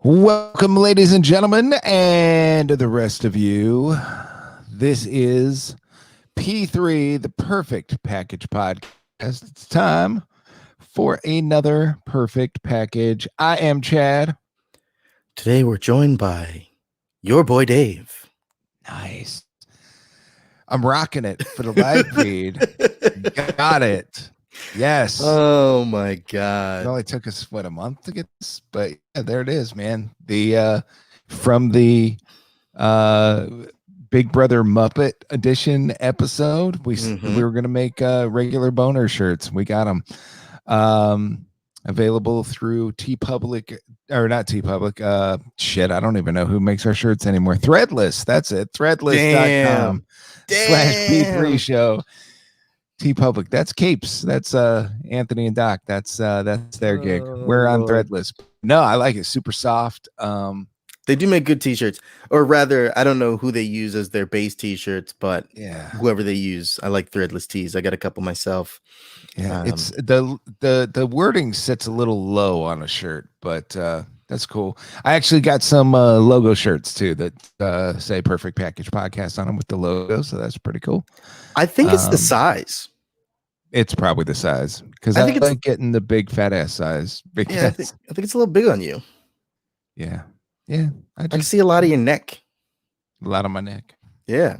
Welcome, ladies and gentlemen, and the rest of you. This is P3, the Perfect Package Podcast. It's time for another Perfect Package. I am Chad. Today we're joined by your boy Dave. Nice. I'm rocking it for the live feed. Got it. Yes. Oh my It god. only took us a month to get this, but yeah, there it is, man. The from the Big Brother Muppet edition episode, we were gonna make regular boner shirts. We got them available through TeePublic, or not TeePublic. Shit, I don't even know who makes our shirts anymore. Threadless, that's it. Threadless.com /B3 show. TeePublic, that's Capes. That's Anthony and Doc. That's their gig. We're on Threadless. No, I like it. Super soft. They do make good t-shirts, or rather, I don't know who they use as their base t-shirts, but yeah, whoever they use, I like threadless tees. I got a couple myself. Yeah, it's the wording sits a little low on a shirt, but that's cool. I actually got some logo shirts too that say Perfect Package Podcast on them with the logo, so that's pretty cool. I think it's the size. It's probably the size, because I think it's like getting the big fat ass size. Because yeah, I think it's a little big on you. Yeah. I can see a lot of your neck. A lot of my neck. Yeah.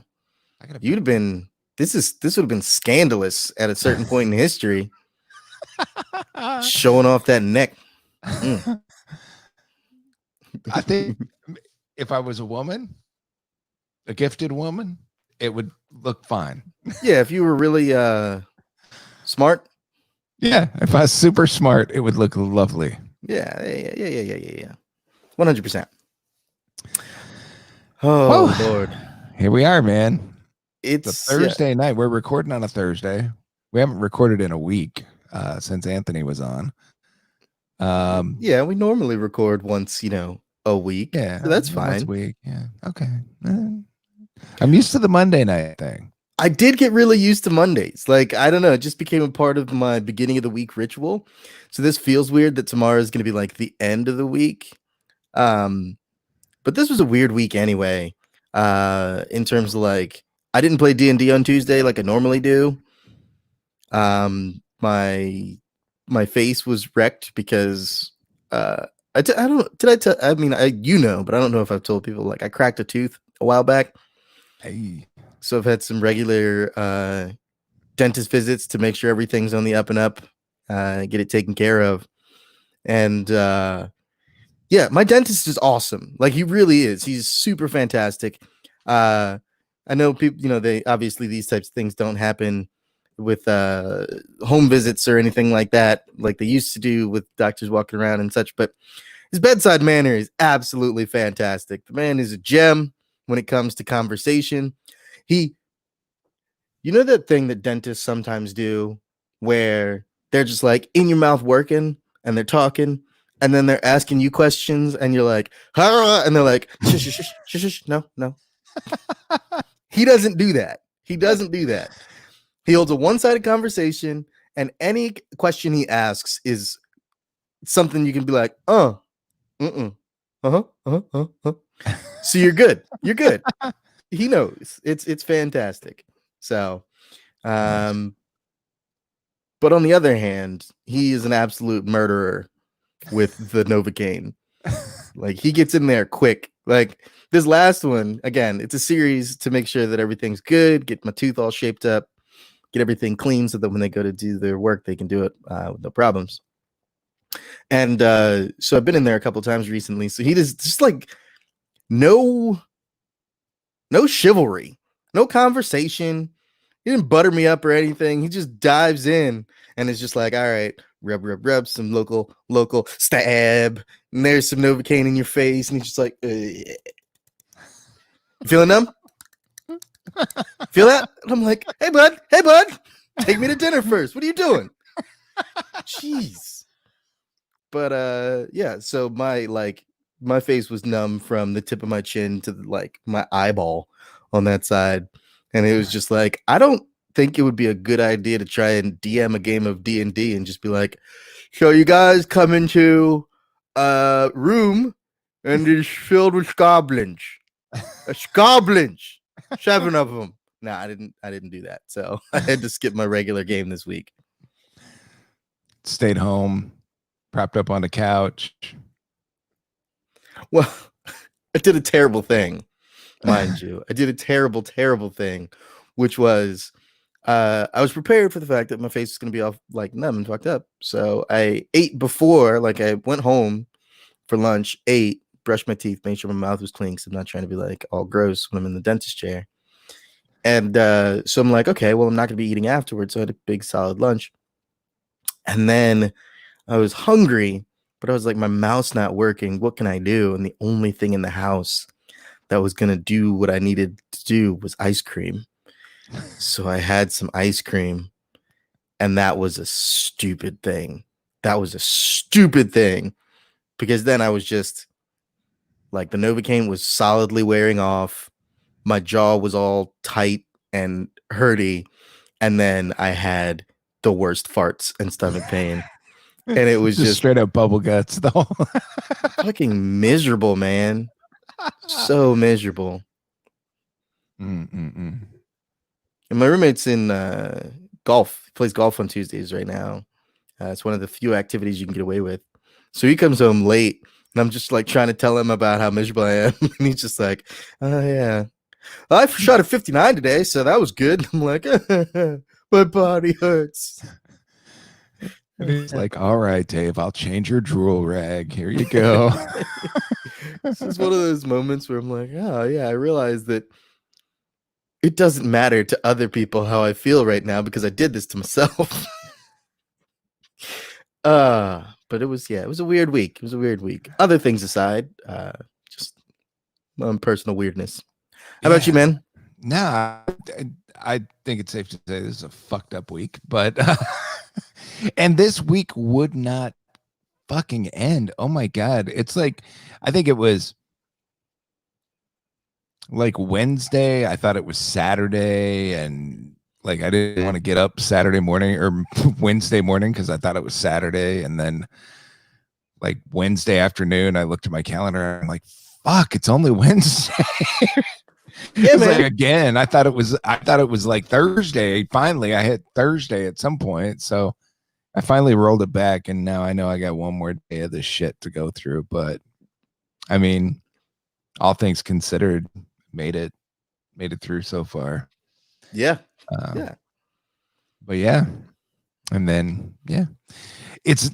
You'd have been this would have been scandalous at a certain point in history. Showing off that neck. I think if I was a woman, a gifted woman, it would look fine. Yeah, if you were really smart. Yeah, if I was super smart, it would look lovely. Yeah. 100%. Oh, Lord. Here we are, man. It's a Thursday night. We're recording on a Thursday. We haven't recorded in a week since Anthony was on. Yeah, we normally record once, a week. Yeah, so that's fine. Once a week. Yeah. Okay. I'm used to the Monday night thing. I did get really used to Mondays. Like, I don't know, it just became a part of my beginning of the week ritual. So this feels weird that tomorrow is going to be like the end of the week. But this was a weird week anyway. In terms of like, I didn't play D&D on Tuesday like I normally do. My face was wrecked because but I don't know if I've told people, like, I cracked a tooth a while back. Hey. So I've had some regular dentist visits to make sure everything's on the up and up, get it taken care of. And yeah, my dentist is awesome. Like, he really is. He's super fantastic. I know people, they obviously, these types of things don't happen with home visits or anything like that, like they used to do with doctors walking around and such, but his bedside manner is absolutely fantastic. The man is a gem when it comes to conversation. That thing that dentists sometimes do where they're just like in your mouth working and they're talking and then they're asking you questions and you're like, and they're like, shush, no. He doesn't do that. He holds a one-sided conversation, and any question he asks is something you can be like, So you're good. He knows. It's fantastic. So, but on the other hand, he is an absolute murderer with the Novocaine. Like, he gets in there quick. Like, this last one, again, it's a series to make sure that everything's good, get my tooth all shaped up, get everything clean so that when they go to do their work, they can do it with no problems. And so I've been in there a couple of times recently. So he just like no chivalry, no conversation. He didn't butter me up or anything. He just dives in and is just like, all right, rub, some local stab. And there's some Novocaine in your face. And he's just like, feeling numb? Feel that? And I'm like, hey, bud, take me to dinner first. What are you doing? Jeez. But yeah, so my face was numb from the tip of my chin to like my eyeball on that side. And it was just like, I don't think it would be a good idea to try and DM a game of D&D and just be like, so you guys come into a room and it is filled with goblins. Goblins, 7 of them. No, I didn't do that. So I had to skip my regular game this week. Stayed home, propped up on the couch. Well, I did a terrible thing, mind you. I did a terrible, terrible thing, which was I was prepared for the fact that my face was going to be all like numb and fucked up. So I ate before, like I went home for lunch, ate, brushed my teeth, made sure my mouth was clean because I'm not trying to be like all gross when I'm in the dentist chair. And so I'm like, okay, well, I'm not going to be eating afterwards. So I had a big solid lunch. And then I was hungry, but I was like, my mouth's not working. What can I do? And the only thing in the house that was going to do what I needed to do was ice cream. So I had some ice cream, and that was a stupid thing. Because then I was just like, the Novocaine was solidly wearing off. My jaw was all tight and hurty. And then I had the worst farts and stomach pain. And it was just straight up bubble guts, though. fucking miserable, man. So miserable. Mm-mm-mm. And my roommate's in golf. He plays golf on Tuesdays right now. It's one of the few activities you can get away with. So he comes home late, and I'm just like trying to tell him about how miserable I am. And he's just like, oh, yeah. I shot a 59 today, so that was good. I'm like, my body hurts. And he's like, all right, Dave, I'll change your drool rag. Here you go. This is one of those moments where I'm like, oh, yeah, I realize that it doesn't matter to other people how I feel right now because I did this to myself. But it was a weird week. It was a weird week. Other things aside, just my own personal weirdness. How about you, man? Nah, I think it's safe to say this is a fucked up week, but and this week would not fucking end. Oh my God. It's like, I think it was like Wednesday. I thought it was Saturday, and like I didn't want to get up Saturday morning or Wednesday morning because I thought it was Saturday. And then like Wednesday afternoon, I looked at my calendar and I'm like, fuck, it's only Wednesday. Yeah, man. Like, again, I thought it was like Thursday. Finally, I hit Thursday at some point. So I finally rolled it back, and now I know I got one more day of this shit to go through. But I mean, all things considered, made it through so far. Yeah. But yeah. And then it's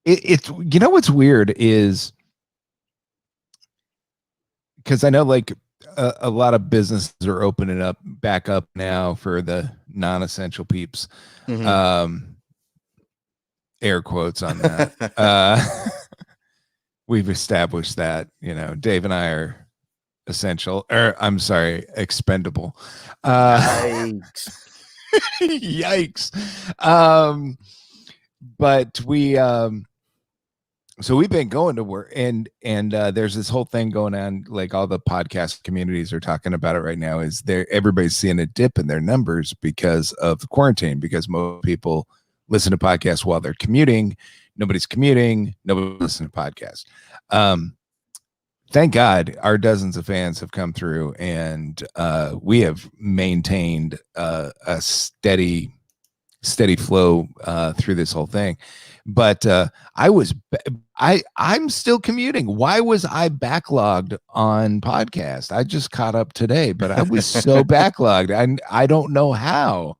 it's you know what's weird is because I know like a lot of businesses are opening up back up now for the non-essential peeps. Mm-hmm. Air quotes on that. We've established that, Dave and I are essential, or I'm sorry, expendable. Yikes. Yikes. But we so we've been going to work, and there's this whole thing going on, like all the podcast communities are talking about it right now, is everybody's seeing a dip in their numbers because of the quarantine, because most people listen to podcasts while they're commuting. Nobody's commuting, nobody listens to podcasts. Thank God our dozens of fans have come through, and we have maintained a steady flow through this whole thing. But I'm still commuting. Why was I backlogged on podcast? I just caught up today, but I was so backlogged. I don't know how.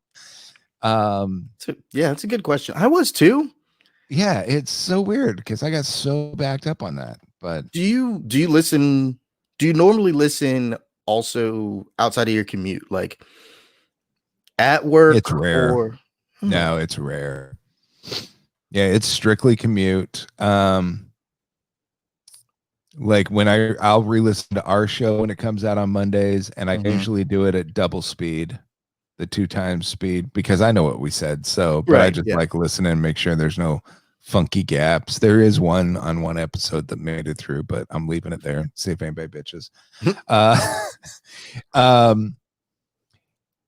That's a good question. I was too. Yeah, it's so weird because I got so backed up on that. But do you listen? Do you normally listen also outside of your commute, like at work? It's rare. No, it's rare. Yeah, it's strictly commute. Like when I'll re-listen to our show when it comes out on Mondays, and I usually do it at double speed, the 2 times speed, because I know what we said. So, but I just like listen and make sure there's no funky gaps. There is one episode that made it through, but I'm leaving it there. See if anybody bitches.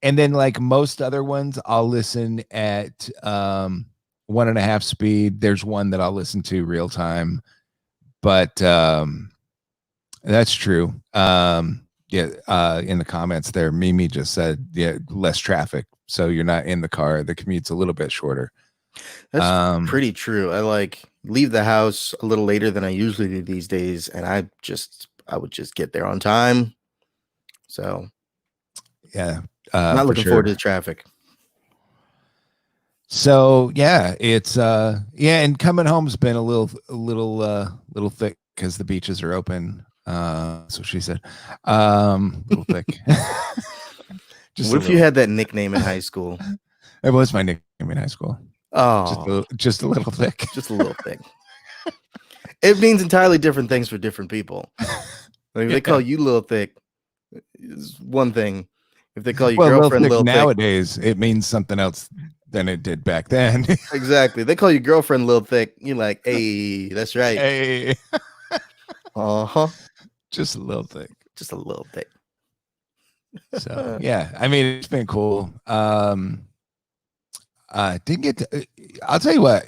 And then like most other ones, I'll listen at 1.5 speed. There's one that I'll listen to real time, but that's true. Yeah, in the comments there, Mimi just said, yeah, less traffic, so you're not in the car. The commute's a little bit shorter. That's pretty true. I like leave the house a little later than I usually do these days, and I would just get there on time. So yeah, not looking forward to the traffic. So yeah, it's yeah, and coming home's been a little thick because the beaches are open. So she said, little thick. What if you had that nickname in high school? It was my nickname in high school. Oh, just a little thick. Just a little thick. It means entirely different things for different people. Like if they call you little thick, is one thing. If they call you girlfriend little thick, nowadays, it means something else than it did back then. Exactly. They call you girlfriend little thick. You're like, hey, that's right. Hey. Uh-huh. Just a little thick. Just a little thick. So yeah, I mean, it's been cool. Didn't get to, I'll tell you what,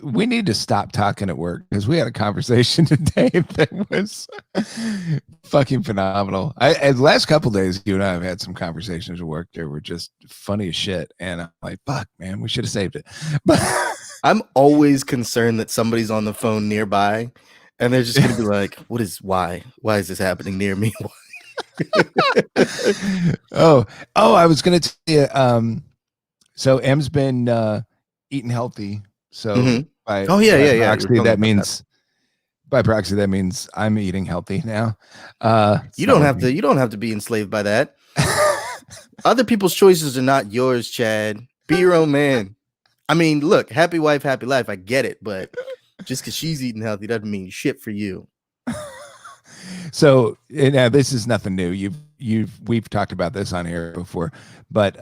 we need to stop talking at work because we had a conversation today that was fucking phenomenal. The last couple days, you and I have had some conversations at work that were just funny as shit, and I'm like, fuck, man, we should have saved it. But I'm always concerned that somebody's on the phone nearby, and they're just gonna be like, why is this happening near me? oh, I was gonna tell you, so M's been eating healthy. So by proxy, that means by proxy that means I'm eating healthy now. You don't have to be enslaved by that. Other people's choices are not yours, Chad. Be your own man. I mean, look, happy wife, happy life. I get it, but just because she's eating healthy doesn't mean shit for you. So now this is nothing new. We've talked about this on here before, but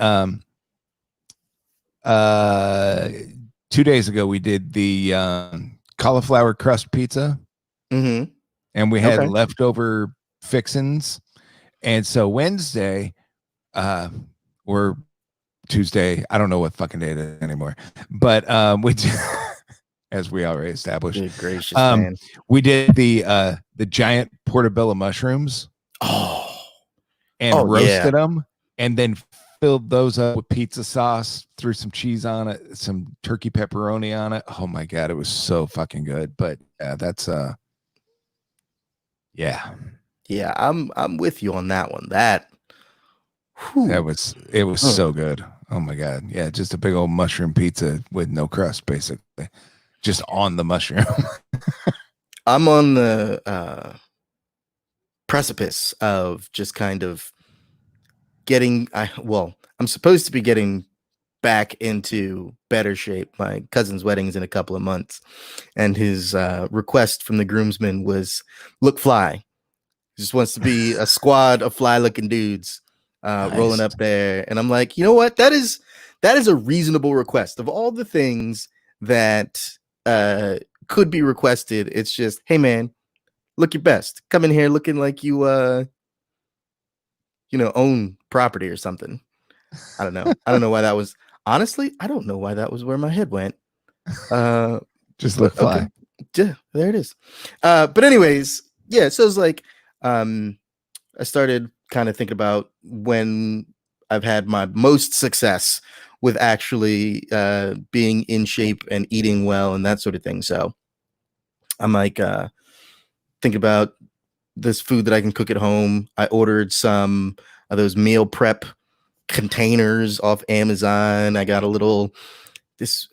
2 days ago we did the cauliflower crust pizza, and we had leftover fixins, and so Wednesday or Tuesday, I don't know what fucking day it is anymore, but we as we already established, good gracious, man. We did the giant portobello mushrooms and roasted them, and then filled those up with pizza sauce, threw some cheese on it, some turkey pepperoni on it. Oh my god, it was so fucking good. But that's yeah, I'm with you on that one. It was so good. Oh my god, yeah, just a big old mushroom pizza with no crust, basically, just on the mushroom. I'm on the precipice of just kind of I'm supposed to be getting back into better shape. My cousin's wedding is in a couple of months, and his request from the groomsmen was look fly. He just wants to be a squad of fly looking dudes rolling up there. And I'm like, you know what? That is a reasonable request. Of all the things that could be requested, it's just, hey man, look your best. Come in here looking like you own property or something. I don't know. I don't know why that was. Honestly, I don't know why that was where my head went. Just look fly. Okay. Yeah, there it is. But anyways, yeah. So it's like, I started kind of thinking about when I've had my most success with actually being in shape and eating well and that sort of thing. So I'm like thinking about this food that I can cook at home. I ordered some of those meal prep containers off Amazon. I got this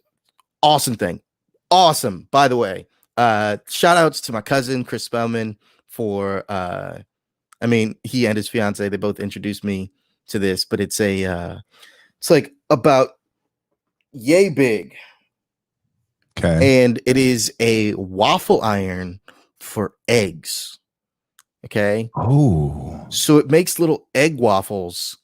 awesome thing. Awesome, by the way. Shout outs to my cousin Chris Spellman for he and his fiance, they both introduced me to this, but it's like about yay big. Okay. And it is a waffle iron for eggs. Okay. Oh. So it makes little egg waffles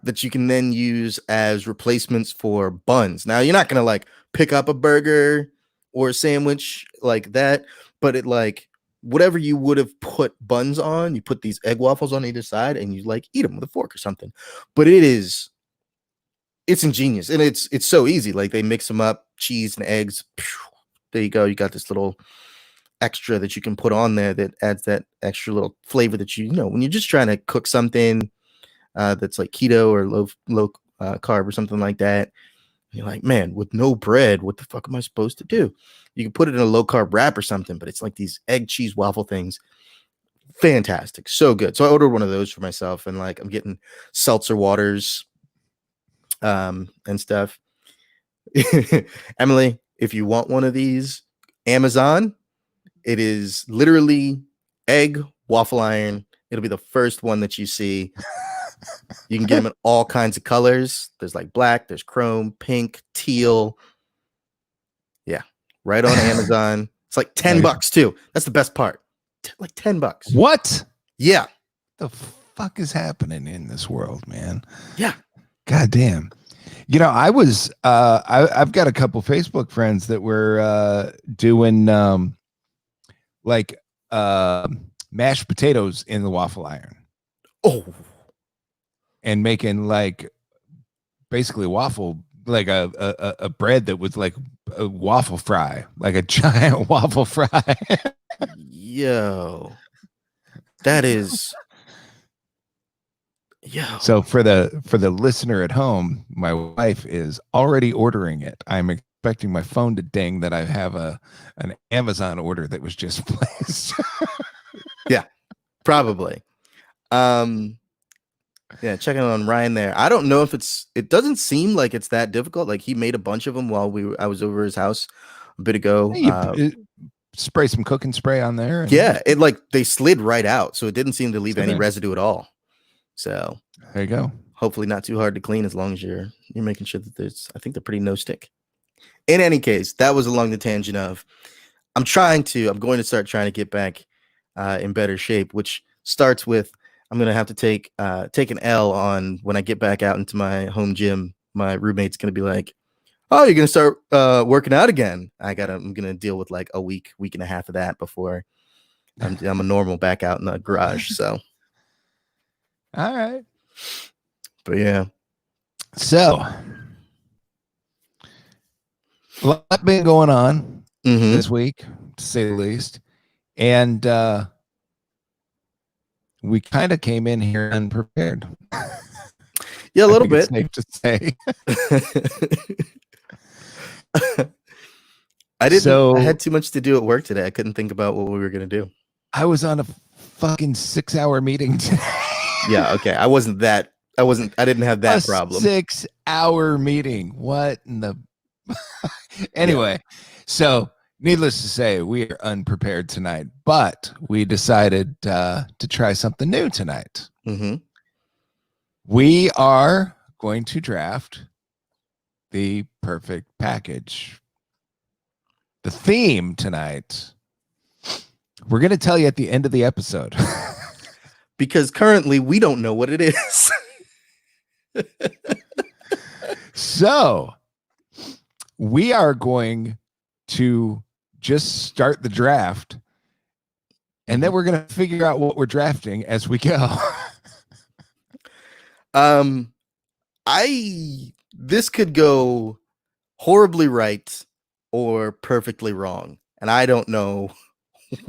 that you can then use as replacements for buns. Now you're not gonna like pick up a burger or a sandwich like that, but it like whatever you would have put buns on, you put these egg waffles on either side and you like eat them with a fork or something. But it's ingenious and it's so easy. Like they mix them up, cheese and eggs. There you go. You got this little extra that you can put on there that adds that extra little flavor that you know when you're just trying to cook something that's like keto or low carb or something like that. You're like, man, with no bread, what the fuck am I supposed to do? You can put it in a low carb wrap or something, but it's like these egg cheese waffle things. Fantastic. So good. So I ordered one of those for myself, and like I'm getting seltzer waters and stuff. Emily, if you want one of these, Amazon, it is literally egg waffle iron. It'll be the first one that you see. You can get them in all kinds of colors. There's like black, there's chrome, pink, teal. Yeah, right on Amazon. It's like $10 too. That's the best part. Like $10. What? Yeah. The fuck is happening in this world, man? Yeah. God damn. You know, I've got a couple Facebook friends that were doing like mashed potatoes in the waffle iron. Oh. And making like basically waffle, like a bread that was like a waffle fry, like a giant waffle fry. Yo, that is. Yo. So for the listener at home, my wife is already ordering it. I'm expecting my phone to ding that I have an Amazon order that was just placed. Yeah, probably. Yeah, checking on Ryan there. I don't know if it doesn't seem like it's that difficult. Like he made a bunch of them while I was over his house a bit ago. Spray some cooking spray on there. Yeah, it like they slid right out. So it didn't seem to leave any residue at all. So there you go. Hopefully not too hard to clean as long as you're making sure that I think they're pretty no stick. In any case, that was along the tangent of I'm going to start trying to get back in better shape, which starts with I'm going to have to take an L on when I get back out into my home gym. My roommate's going to be like, "Oh, you're going to start working out again." I'm going to deal with like a week and a half of that before I'm a normal back out in the garage. So, all right. But yeah. So, a lot been going on this week, to say the least. And we kind of came in here unprepared. Yeah, a little bit. Safe to say. I had too much to do at work today. I couldn't think about what we were going to do. I was on a fucking 6-hour meeting today. Yeah, okay. I didn't have that problem. 6-hour meeting. What in the anyway, so needless to say, we are unprepared tonight, but we decided to try something new tonight. We are going to draft the perfect package. The theme tonight, we're going to tell you at the end of the episode. Because currently we don't know what it is. So we are going to just start the draft, and then we're going to figure out what we're drafting as we go. This could go horribly right or perfectly wrong, and I don't know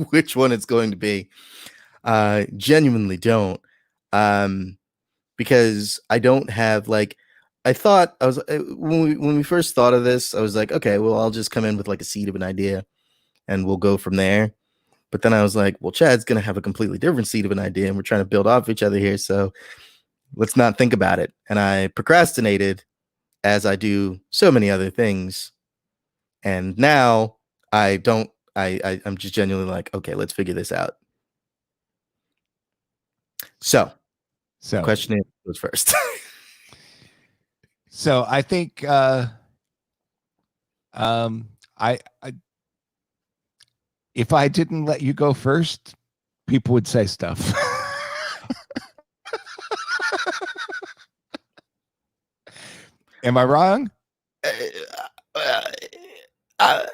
which one it's going to be. Genuinely don't, because I don't have like, I thought when we first thought of this, I was like, okay, well, I'll just come in with like a seed of an idea and we'll go from there. But then I was like, well, Chad's going to have a completely different seed of an idea and we're trying to build off each other here. So let's not think about it. And I procrastinated, as I do so many other things. And now I'm just genuinely like, okay, let's figure this out. So question was first. So I think if I didn't let you go first, people would say stuff. Am I wrong? I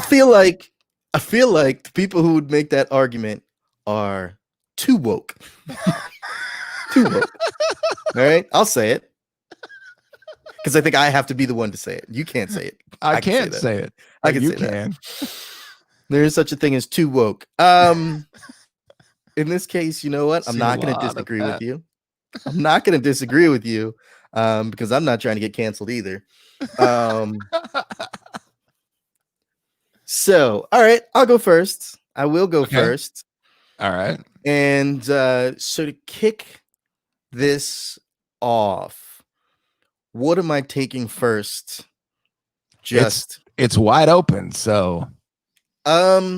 feel like the people who would make that argument are too woke. Too woke. All right, I'll say it. Because I think I have to be the one to say it. You can't say it. I can't say it. I can you say can. There is such a thing as too woke. In this case, you know what? I'm not going to disagree with you. I'm not going to disagree with you because I'm not trying to get canceled either. So, all right, I'll go first. I will go first. All right. And so to kick this off, what am I taking first? It's wide open, so all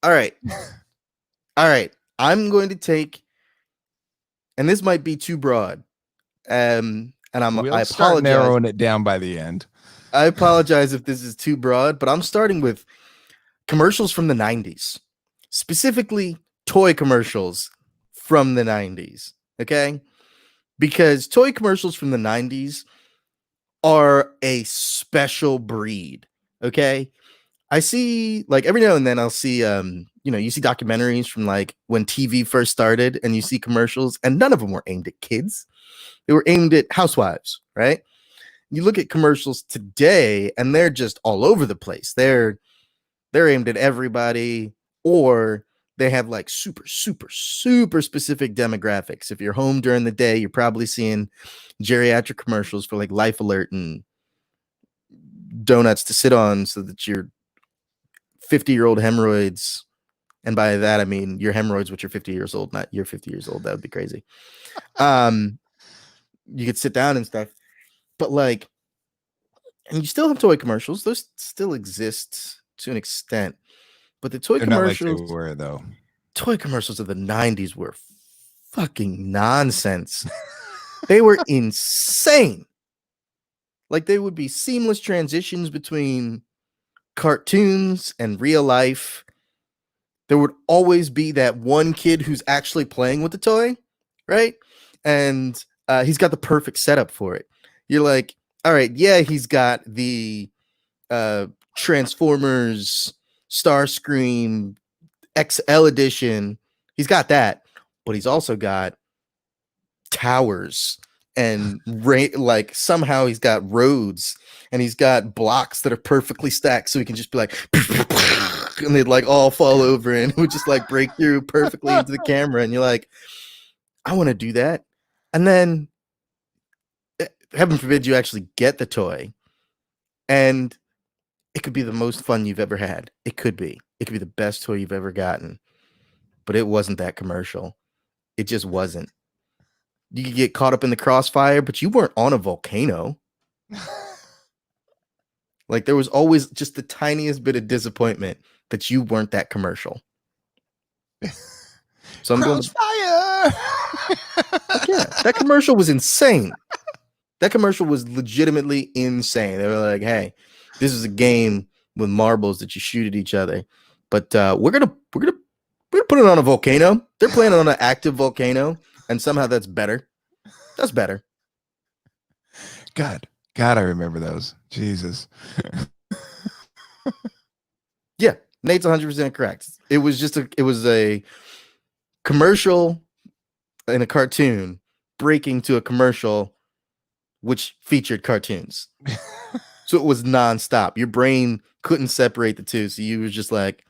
right. All right. I'm going to take, and this might be too broad. And I apologize. Narrowing it down by the end. I apologize if this is too broad, but I'm starting with commercials from the 90s, specifically toy commercials from the 90s. Okay. Because toy commercials from the 90s are a special breed. Okay. I see, like, every now and then I'll see, you see documentaries from like when TV first started, and you see commercials, and none of them were aimed at kids. They were aimed at housewives, right? You look at commercials today and they're just all over the place. They're aimed at everybody, or they have like super specific demographics. If you're home during the day, you're probably seeing geriatric commercials for like Life Alert and donuts to sit on so that your 50-year-old hemorrhoids, and by that I mean your hemorrhoids which are 50 years old, not you're 50 years old. That would be crazy. You could sit down and stuff. But like, and you still have toy commercials. Those still exist to an extent. But the toy commercials, not like they were, though. Toy commercials of the 90s were fucking nonsense. They were insane. Like, they would be seamless transitions between cartoons and real life. There would always be that one kid who's actually playing with the toy, right? And he's got the perfect setup for it. You're like, all right, yeah, he's got the Transformers Starscream XL edition. He's got that, but he's also got towers and like somehow he's got roads, and he's got blocks that are perfectly stacked, so he can just be like, and they'd like all fall over, and it would just like break through perfectly into the camera, and you're like, I want to do that. And then heaven forbid you actually get the toy, and it could be the most fun you've ever had. It could be the best toy you've ever gotten, but it wasn't that commercial. It just wasn't. You could get caught up in the crossfire, but you weren't on a volcano. Like, there was always just the tiniest bit of disappointment that you weren't that commercial. So I'm Crossfire! Yeah, that commercial was insane. That commercial was legitimately insane. They were like, hey, this is a game with marbles that you shoot at each other, but we're gonna put it on a volcano. They're playing on an active volcano, and somehow that's better. That's better. God, I remember those. Jesus. Yeah, Nate's 100% correct. It was a commercial in a cartoon breaking to a commercial which featured cartoons. So it was nonstop. Your brain couldn't separate the two. So you were just like,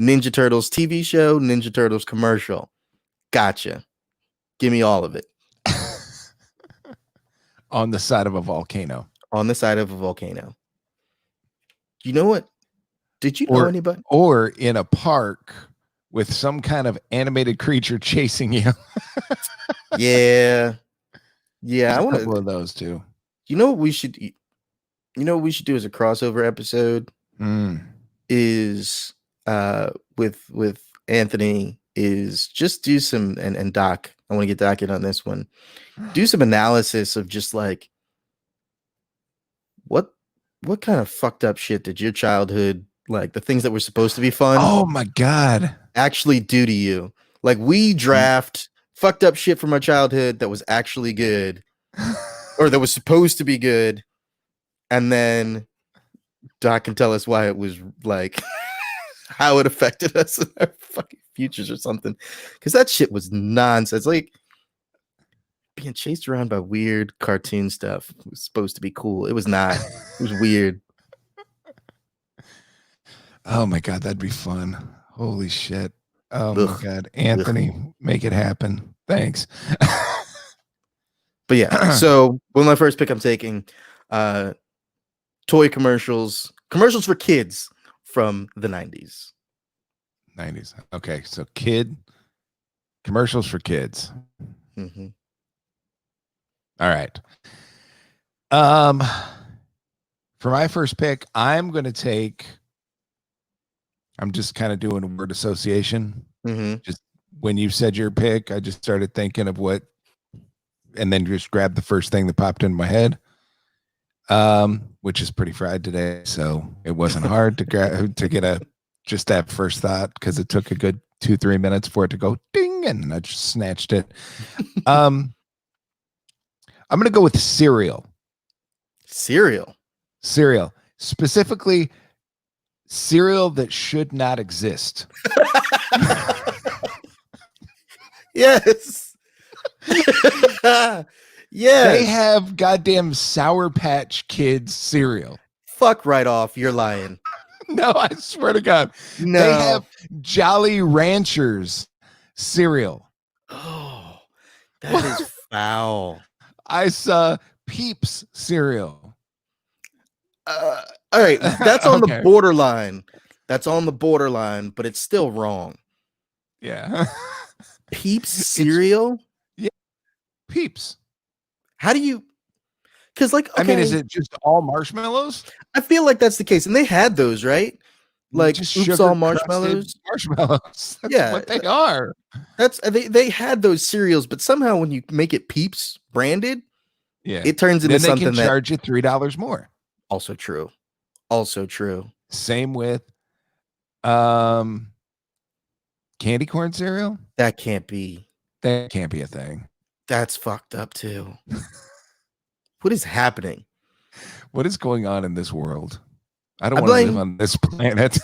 Ninja Turtles TV show, Ninja Turtles commercial. Gotcha. Give me all of it. On the side of a volcano. On the side of a volcano. You know what? Did you know anybody? Or in a park with some kind of animated creature chasing you. Yeah. Yeah. I want one of those too. You know what we should do as a crossover episode is with Anthony is just do some and Doc. I want to get Doc in on this one. Do some analysis of just like what kind of fucked up shit did your childhood, like the things that were supposed to be fun, oh my God, actually do to you? Like, we draft fucked up shit from our childhood that was actually good or that was supposed to be good, and then Doc can tell us why it was like how it affected us in our fucking futures or something, because that shit was nonsense. Like, being chased around by weird cartoon stuff was supposed to be cool. It was not. It was weird. Oh my God, that'd be fun. Holy shit. Oh my Ugh. God. Anthony, make it happen. Thanks. But yeah, so one of my first pick I'm taking, toy commercials for kids from the 90s. 90s. Okay, so commercials for kids. Mm-hmm. All right. For my first pick, I'm just kind of doing word association. Mm-hmm. Just when you said your pick, I just started thinking of what, and then just grabbed the first thing that popped into my head. Which is pretty fried today, so it wasn't hard to get just that first thought, because it took a good 2-3 minutes for it to go ding, and I just snatched it. I'm gonna go with cereal. Cereal, specifically cereal that should not exist. Yes. Yes. They have goddamn Sour Patch Kids cereal. Fuck right off. You're lying. No, I swear to God. No. They have Jolly Ranchers cereal. Oh, that is foul. I saw Peeps cereal. All right, that's on the borderline. That's on the borderline, but it's still wrong. Yeah. Peeps cereal? Yeah. Peeps. How do you? Because, like, okay, I mean, is it just all marshmallows? I feel like that's the case, and they had those, right? Like just Oops All Marshmallows. Marshmallows. That's Yeah, what they are. That's they had those cereals, but somehow when you make it Peeps branded, yeah, it turns into then they something can charge you $3 more. Also true. Also true. Same with candy corn cereal. That can't be a thing. That's fucked up too. What is happening? What is going on in this world? I don't want to live on this planet.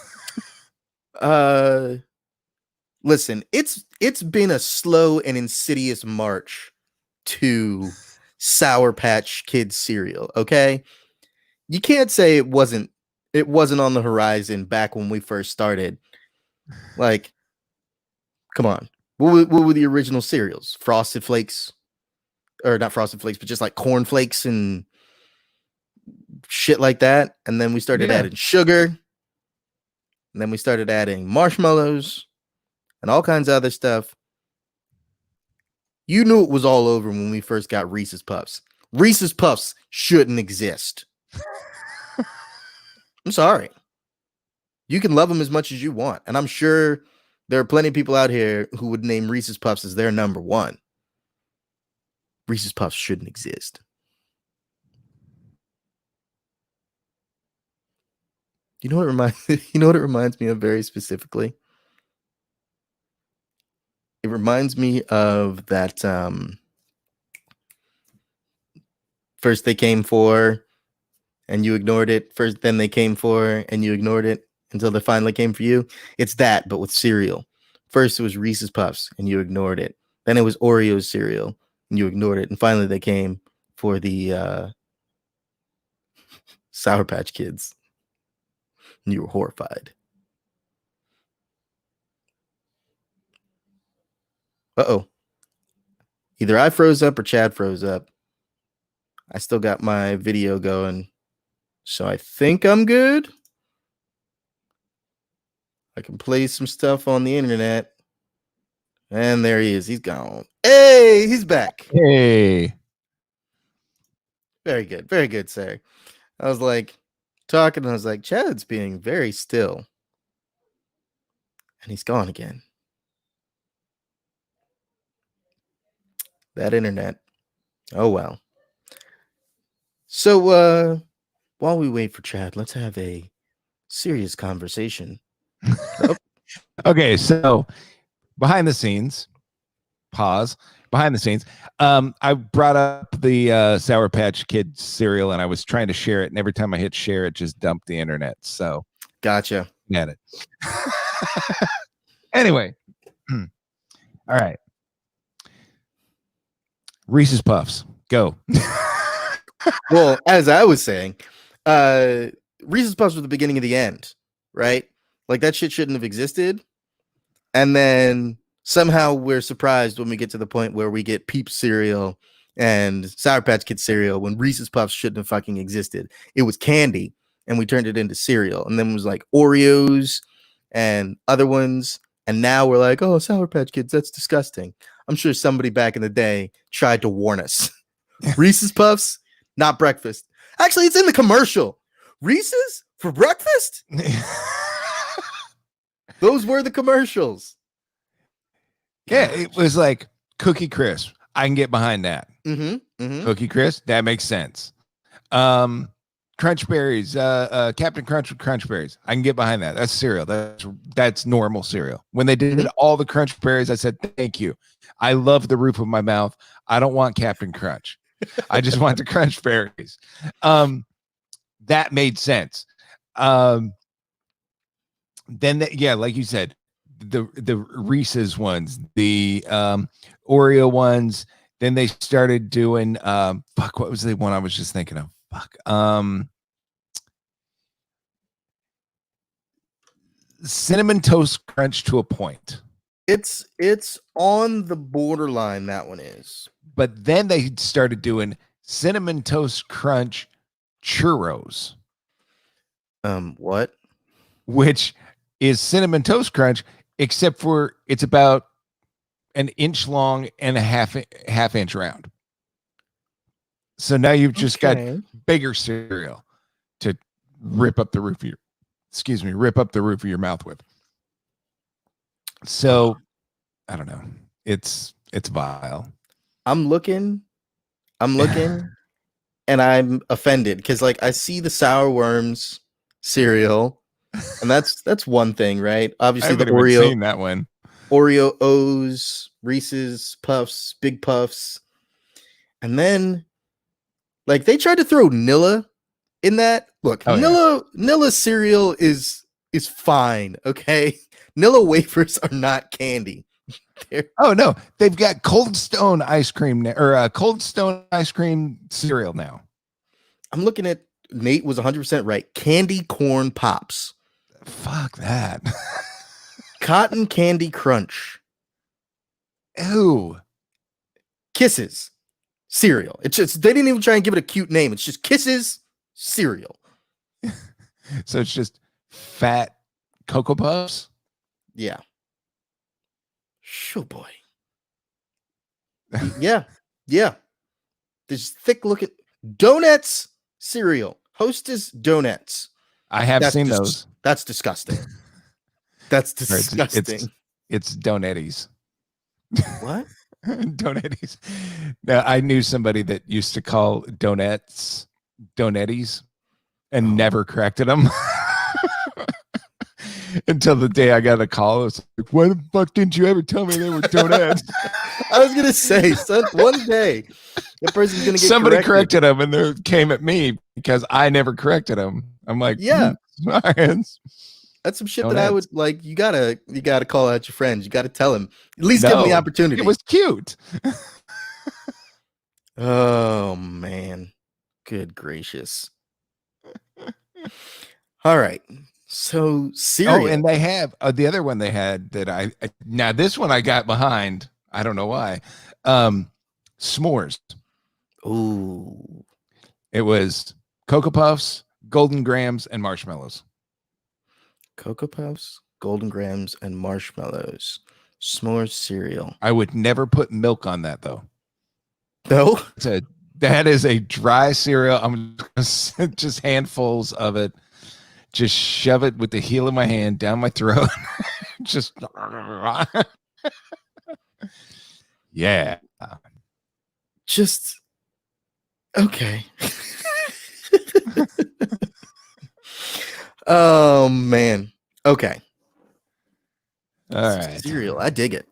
Listen, it's been a slow and insidious march to Sour Patch Kids cereal, okay? You can't say it wasn't on the horizon back when we first started. Like, come on. What were the original cereals? Frosted Flakes, or not Frosted Flakes, but just like Corn Flakes and shit like that. And then we started adding sugar. And then we started adding marshmallows and all kinds of other stuff. You knew it was all over when we first got Reese's Puffs. Reese's Puffs shouldn't exist. I'm sorry. You can love them as much as you want. And I'm sure there are plenty of people out here who would name Reese's Puffs as their number one. Reese's Puffs shouldn't exist. You know what it reminds me of very specifically? It reminds me of that first they came for and you ignored it. First, then they came for and you ignored it until they finally came for you. It's that, but with cereal. First it was Reese's Puffs and you ignored it. Then it was Oreos cereal and you ignored it. And finally they came for the Sour Patch Kids. And you were horrified. Uh-oh. Either I froze up or Chad froze up. I still got my video going, so I think I'm good. I can play some stuff on the internet. And there he is. He's gone. Hey, he's back. Hey. Very good. Very good, sir. I was like talking, and I was like, Chad's being very still. And he's gone again. That internet. Oh, well. So, while we wait for Chad, let's have a serious conversation. Okay, so behind the scenes, I brought up the Sour Patch Kid cereal, and I was trying to share it, and every time I hit share, it just dumped the internet. So gotcha. Got it. Anyway, all right. Reese's Puffs, go. Well, as I was saying, Reese's Puffs were the beginning of the end, right? Like that shit shouldn't have existed. And then somehow we're surprised when we get to the point where we get Peeps cereal and Sour Patch Kids cereal when Reese's Puffs shouldn't have fucking existed. It was candy and we turned it into cereal. And then it was like Oreos and other ones. And now we're like, oh, Sour Patch Kids, that's disgusting. I'm sure somebody back in the day tried to warn us. Reese's Puffs, not breakfast. Actually, it's in the commercial. Reese's for breakfast? Those were the commercials. Yeah, it was like Cookie Crisp. I can get behind that. Cookie Crisp, that makes sense. Crunch Berries, Captain Crunch with Crunch Berries. I can get behind that. That's cereal. That's normal cereal. When they did all the Crunch Berries, I said, thank you. I love the roof of my mouth. I don't want Captain Crunch. I just want the Crunch Berries. That made sense. Then, like you said, the Reese's ones, the Oreo ones. Then they started doing what was the one I was just thinking of? Cinnamon Toast Crunch to a point. It's on the borderline, that one is. But then they started doing Cinnamon Toast Crunch churros. What? Which is Cinnamon Toast Crunch, except for it's about an inch long and a half inch round. So now you've just got bigger cereal to rip up the roof of your mouth with. So I don't know. It's vile. I'm looking and I'm offended because like I see the sour worms cereal, and that's one thing, right? Obviously the Oreo, seen that one. Oreo O's, Reese's Puffs, Big Puffs, and then like they tried to throw Nilla in that. Look, Nilla cereal is fine, okay? Nilla wafers are not candy. Oh no, they've got Cold Stone ice cream or Cold Stone ice cream cereal now. I'm looking at Nate was 100% right. Candy corn pops. Fuck that. Cotton Candy Crunch. Ew. Kisses cereal. It's just they didn't even try and give it a cute name. It's just Kisses cereal. So it's just fat Cocoa Puffs. Yeah. Sure, boy. Yeah. This thick looking donuts cereal. Hostess donuts. I have seen those. That's disgusting. That's disgusting. It's Donettis. What? Donettis. Now, I knew somebody that used to call donuts Donettis and never corrected them. Until the day I got a call. It's like, why the fuck didn't you ever tell me they were donuts? I was going to say, son, one day the person's going to get somebody corrected them, and they came at me because I never corrected them. I'm like, yeah. That's some shit that I would like. You gotta call out your friends. You gotta tell them. At least give them the opportunity. It was cute. Oh man, good gracious. All right, so cereal. Oh, and they have the other one they had that now this one I got behind. I don't know why. S'mores. Ooh, it was Cocoa Puffs, Golden Grams, and marshmallows. Cocoa Puffs, Golden Grams, and marshmallows. S'mores cereal. I would never put milk on that though. No, that is a dry cereal. I'm just handfuls of it. Just shove it with the heel of my hand down my throat. Just yeah. Just okay. Oh man. Okay. All right. Cereal. I dig it.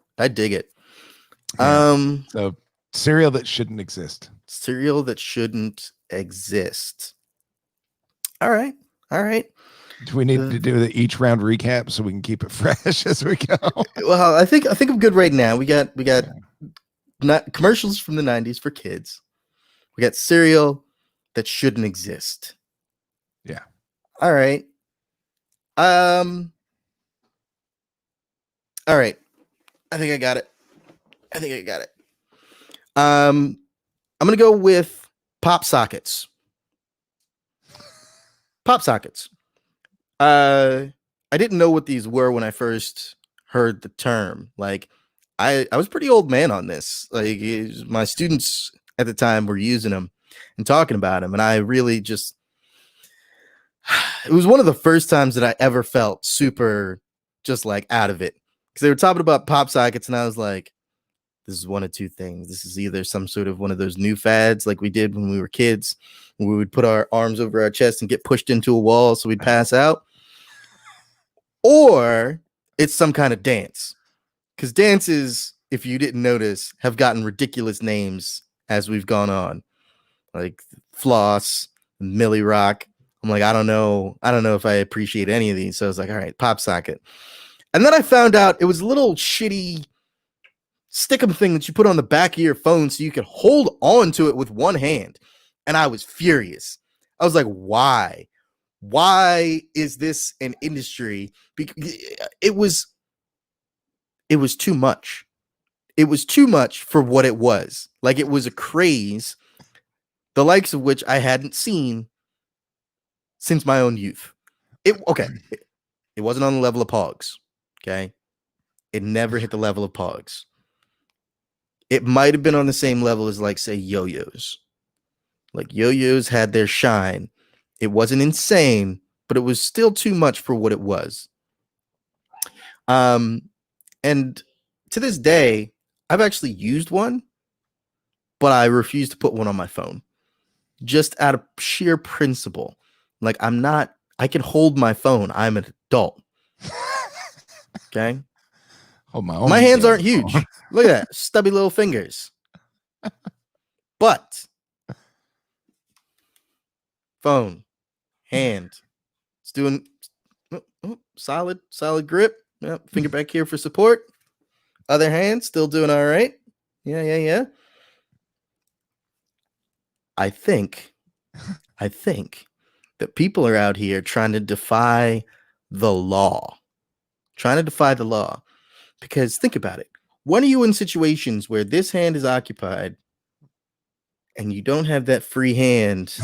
Yeah. So cereal that shouldn't exist. Cereal that shouldn't exist. All right. Do we need to do the each round recap so we can keep it fresh as we go? Well, I think I'm good right now. We got not commercials from the 90s for kids. We got cereal that shouldn't exist. Yeah. All right. All right. I think I got it. I'm gonna go with pop sockets. Pop sockets. I didn't know what these were when I first heard the term. Like, I was pretty old man on this. Like, my students at the time were using them and talking about them, and I really just it was one of the first times that I ever felt super just like out of it, because they were talking about pop sockets, and I was like, this is one of two things. This is either some sort of one of those new fads like we did when we were kids, when we would put our arms over our chest and get pushed into a wall so we'd pass out, or it's some kind of dance. Because dances, if you didn't notice, have gotten ridiculous names as we've gone on, like floss, Millie Rock. I'm like, I don't know if I appreciate any of these. So I was like, all right, pop socket. And then I found out it was a little shitty stick-em thing that you put on the back of your phone so you could hold on to it with one hand. And I was furious. I was like, why? Why is this an industry? It was too much. It was too much for what it was. Like, it was a craze, the likes of which I hadn't seen since my own youth. It wasn't on the level of Pogs. Okay. It never hit the level of Pogs. It might have been on the same level as, like, say, yo-yos. Like, yo-yos had their shine. It wasn't insane, but it was still too much for what it was. And to this day, I've actually used one, but I refuse to put one on my phone, just out of sheer principle. Like, I can hold my phone. I'm an adult. Okay. Oh, my hands aren't huge. Look at that. Stubby little fingers. But phone, hand, it's doing solid grip. Yep, finger back here for support. Other hand, still doing all right. Yeah. I think that people are out here trying to defy the law. Because think about it. When are you in situations where this hand is occupied and you don't have that free hand?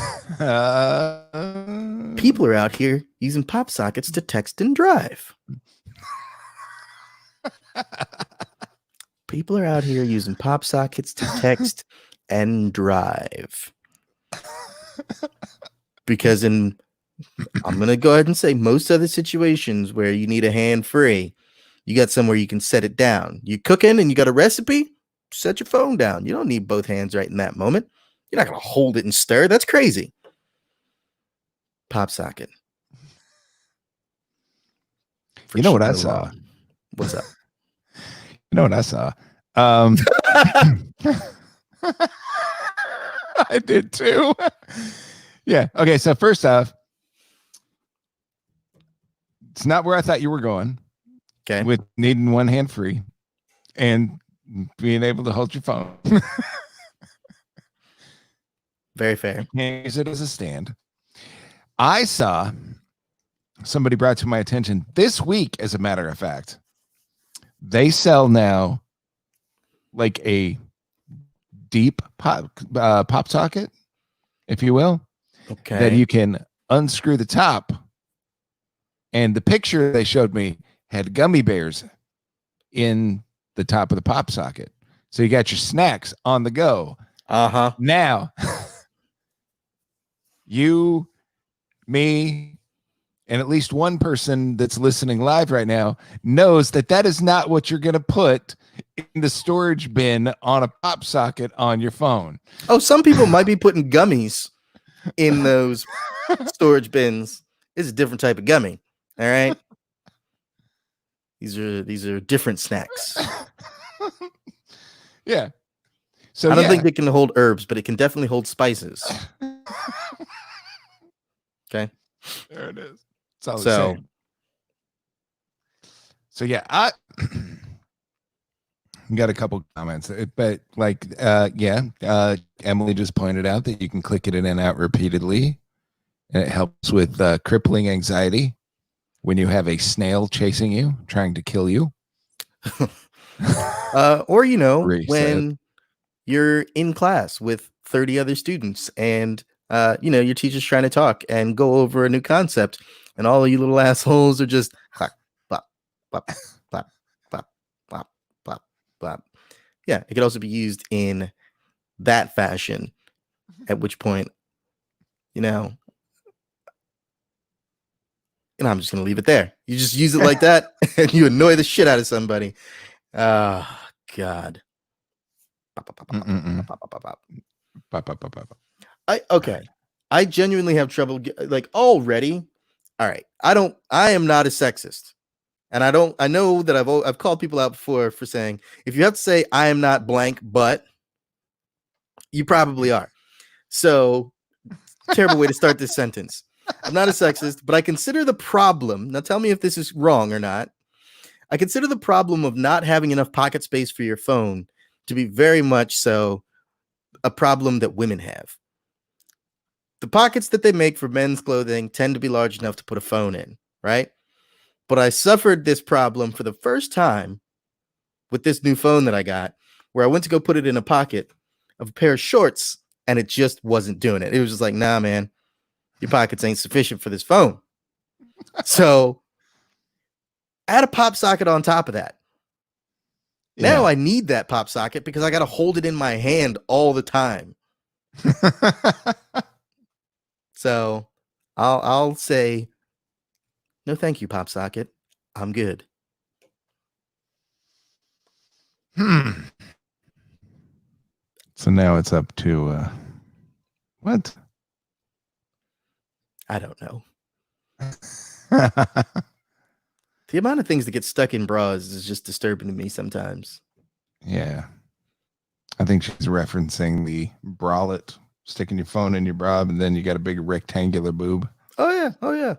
People are out here using pop sockets to text and drive. People are out here using pop sockets to text and drive. Because I'm going to go ahead and say most other situations where you need a hand free, you got somewhere you can set it down. You're cooking and you got a recipe, set your phone down. You don't need both hands right in that moment. You're not going to hold it and stir. That's crazy. Pop socket. You know what I saw? What's up? You know what I saw? I did too. Yeah. Okay. So first off, it's not where I thought you were going. Okay. With needing one hand free and being able to hold your phone. Very fair. Use it as a stand. I saw somebody brought to my attention this week, as a matter of fact, they sell now like a deep pop socket, if you will. Okay. That you can unscrew the top. And the picture they showed me had gummy bears in the top of the pop socket. So you got your snacks on the go. Uh-huh. Now, you, me, and at least one person that's listening live right now knows that that is not what you're going to put in the storage bin on a pop socket on your phone. Oh, some people might be putting gummies in those storage bins. It's a different type of gummy. All right. These are different snacks. Yeah. So I don't think it can hold herbs, but it can definitely hold spices. Okay. There it is. So yeah, I got a couple comments, but like, Emily just pointed out that you can click it in and out repeatedly, and it helps with crippling anxiety when you have a snail chasing you, trying to kill you. Or, you know, Reset. when you're in class with 30 other students and, you know, your teacher's trying to talk and go over a new concept, and all of you little assholes are just clap, bop, bop, bop, bop, bop, bop, bop. Yeah, it could also be used in that fashion, at which point, you know, and I'm just going to leave it there. You just use it like that and you annoy the shit out of somebody. Oh, God. Okay. I genuinely have trouble like already. All right. I am not a sexist. And I know that I've called people out before for saying, if you have to say I am not blank, but you probably are. So terrible way to start this sentence. I'm not a sexist, but I consider the problem. Now tell me if this is wrong or not. I consider the problem of not having enough pocket space for your phone to be very much so a problem that women have. The pockets that they make for men's clothing tend to be large enough to put a phone in, right? But I suffered this problem for the first time with this new phone that I got, where I went to go put it in a pocket of a pair of shorts and it just wasn't doing it. It was just like, nah, man, your pockets ain't sufficient for this phone. So add a pop socket on top of that. Now I need that pop socket because I got to hold it in my hand all the time. So I'll say, no, thank you, pop socket. I'm good. So now it's up to what? I don't know. The amount of things that get stuck in bras is just disturbing to me sometimes. Yeah. I think she's referencing the bralette, sticking your phone in your bra, and then you got a big rectangular boob. Oh, yeah. Oh, yeah.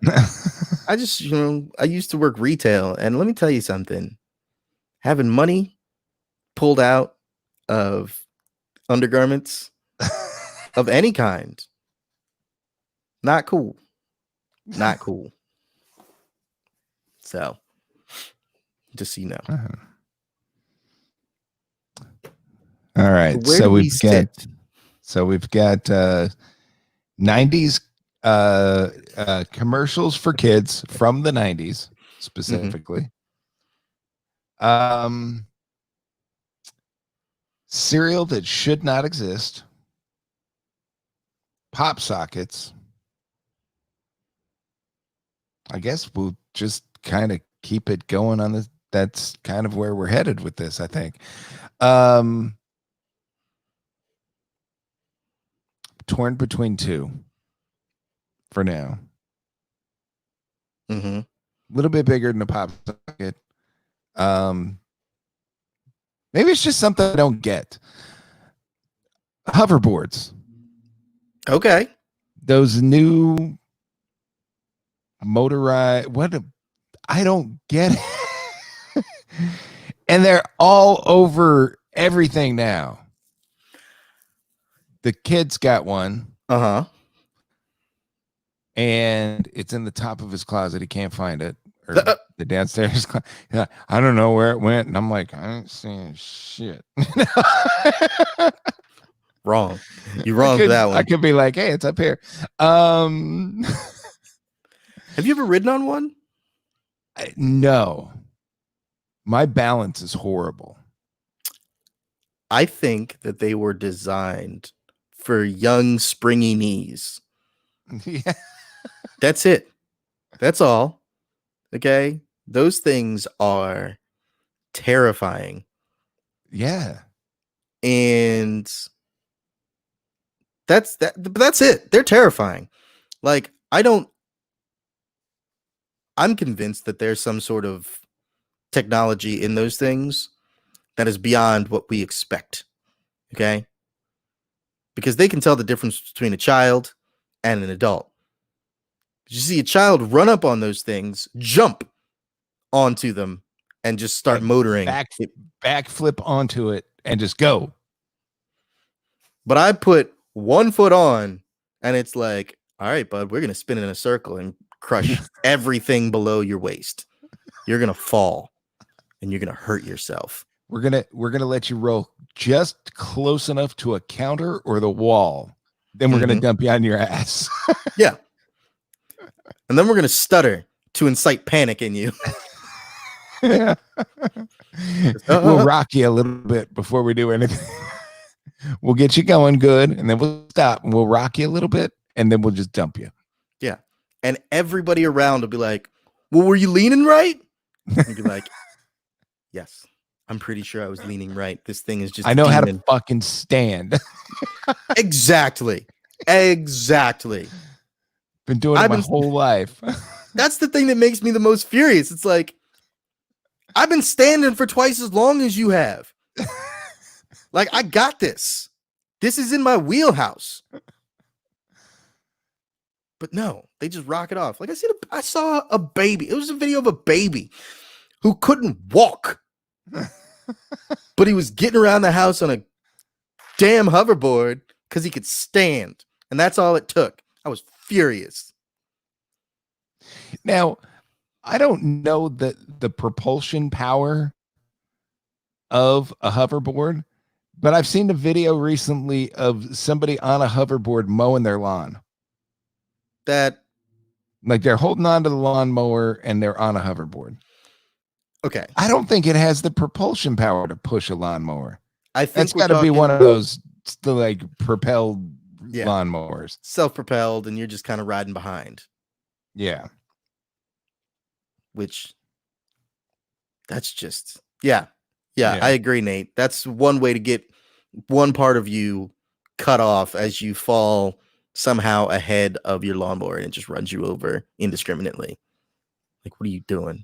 I just, you know, I used to work retail, and let me tell you something. Having money pulled out of undergarments of any kind, not cool. Not cool. So, just so you know. All right. So we've got 90s commercials for kids from the 90s specifically. Cereal that should not exist. Pop sockets. I guess we'll just kind of keep it going on this. That's kind of where we're headed with this, I think. Torn between two for now. A little bit bigger than a pop socket. Maybe it's just something I don't get. Hoverboards. Okay. Those new motorized, I don't get it. And they're all over everything now. The kid's got one. And it's in the top of his closet. He can't find it. Or the downstairs. I don't know where it went. And I'm like, I ain't seeing shit. Wrong. You're wrong for that one. I could be like, hey, it's up here. Have you ever ridden on one? No. My balance is horrible. I think that they were designed for young, springy knees. Yeah. That's it. That's all. Okay. Those things are terrifying. Yeah. And that's it. They're terrifying. Like, I'm convinced that there's some sort of technology in those things that is beyond what we expect. Okay. Because they can tell the difference between a child and an adult. You see a child run up on those things, jump onto them, and just start motoring. Backflip onto it and just go. But I put one foot on, and it's like, all right, bud, we're going to spin in a circle and crush everything below your waist. You're going to fall. and you're gonna hurt yourself. We're gonna let you roll just close enough to a counter or the wall. Then we're gonna dump you on your ass. Yeah. And then we're gonna stutter to incite panic in you. Yeah. We'll rock you a little bit before we do anything. We'll get you going good, and then we'll stop and we'll rock you a little bit, and then we'll just dump you. Yeah. And everybody around will be like, well, were you leaning right? And you'd be like, yes, I'm pretty sure I was leaning right. This thing is just I know how to fucking stand. Exactly. Been doing it my whole life. That's the thing that makes me the most furious. It's like, I've been standing for twice as long as you have. Like, I got this. This is in my wheelhouse. But no, they just rock it off. Like I saw a baby. It was a video of a baby who couldn't walk, but he was getting around the house on a damn hoverboard because he could stand. And that's all it took. I was furious. Now, I don't know the propulsion power of a hoverboard, but I've seen a video recently of somebody on a hoverboard mowing their lawn. That, like, they're holding on to the lawnmower and they're on a hoverboard. Okay. I don't think it has the propulsion power to push a lawnmower. I think that's got to be one of those like propelled lawnmowers, self-propelled, and you're just kind of riding behind. Yeah. Which, that's just, yeah, I agree, Nate. That's one way to get one part of you cut off as you fall somehow ahead of your lawnmower and it just runs you over indiscriminately. Like, what are you doing?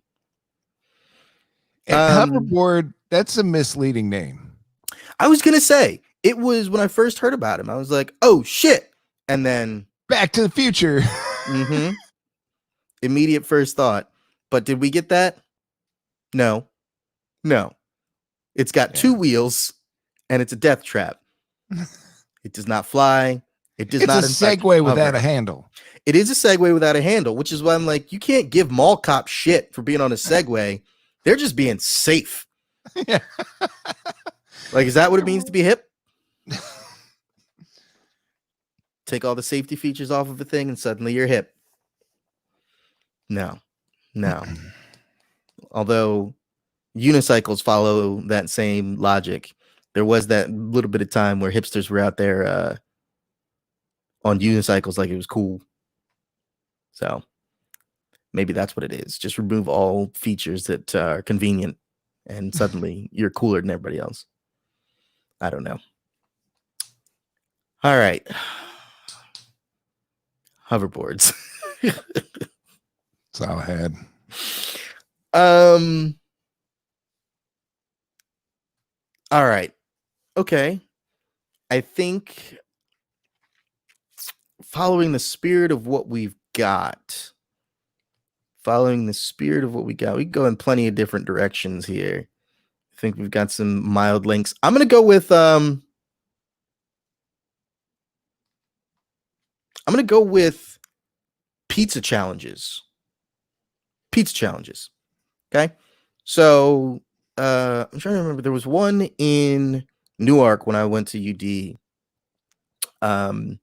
Hoverboard, that's a misleading name. I was gonna say, it was when I first heard about him, I was like, oh shit. And then Back to the Future. Immediate first thought. But did we get that? No. It's got two wheels and it's a death trap. It does not fly. It's a Segway without a handle. It is a Segway without a handle, which is why I'm like, you can't give mall cop shit for being on a Segway. They're just being safe. Yeah. Like, is that what it means to be hip? Take all the safety features off of a thing and suddenly you're hip. No. Although unicycles follow that same logic. There was that little bit of time where hipsters were out there on unicycles like it was cool. So maybe that's what it is. Just remove all features that are convenient and suddenly you're cooler than everybody else. I don't know. All right. Hoverboards. That's all I had. All right. Okay. I think following the spirit of what we've got, we can go in plenty of different directions here. I think we've got some mild links. I'm going to go with pizza challenges. Okay. So I'm trying to remember. There was one in Newark when I went to UD.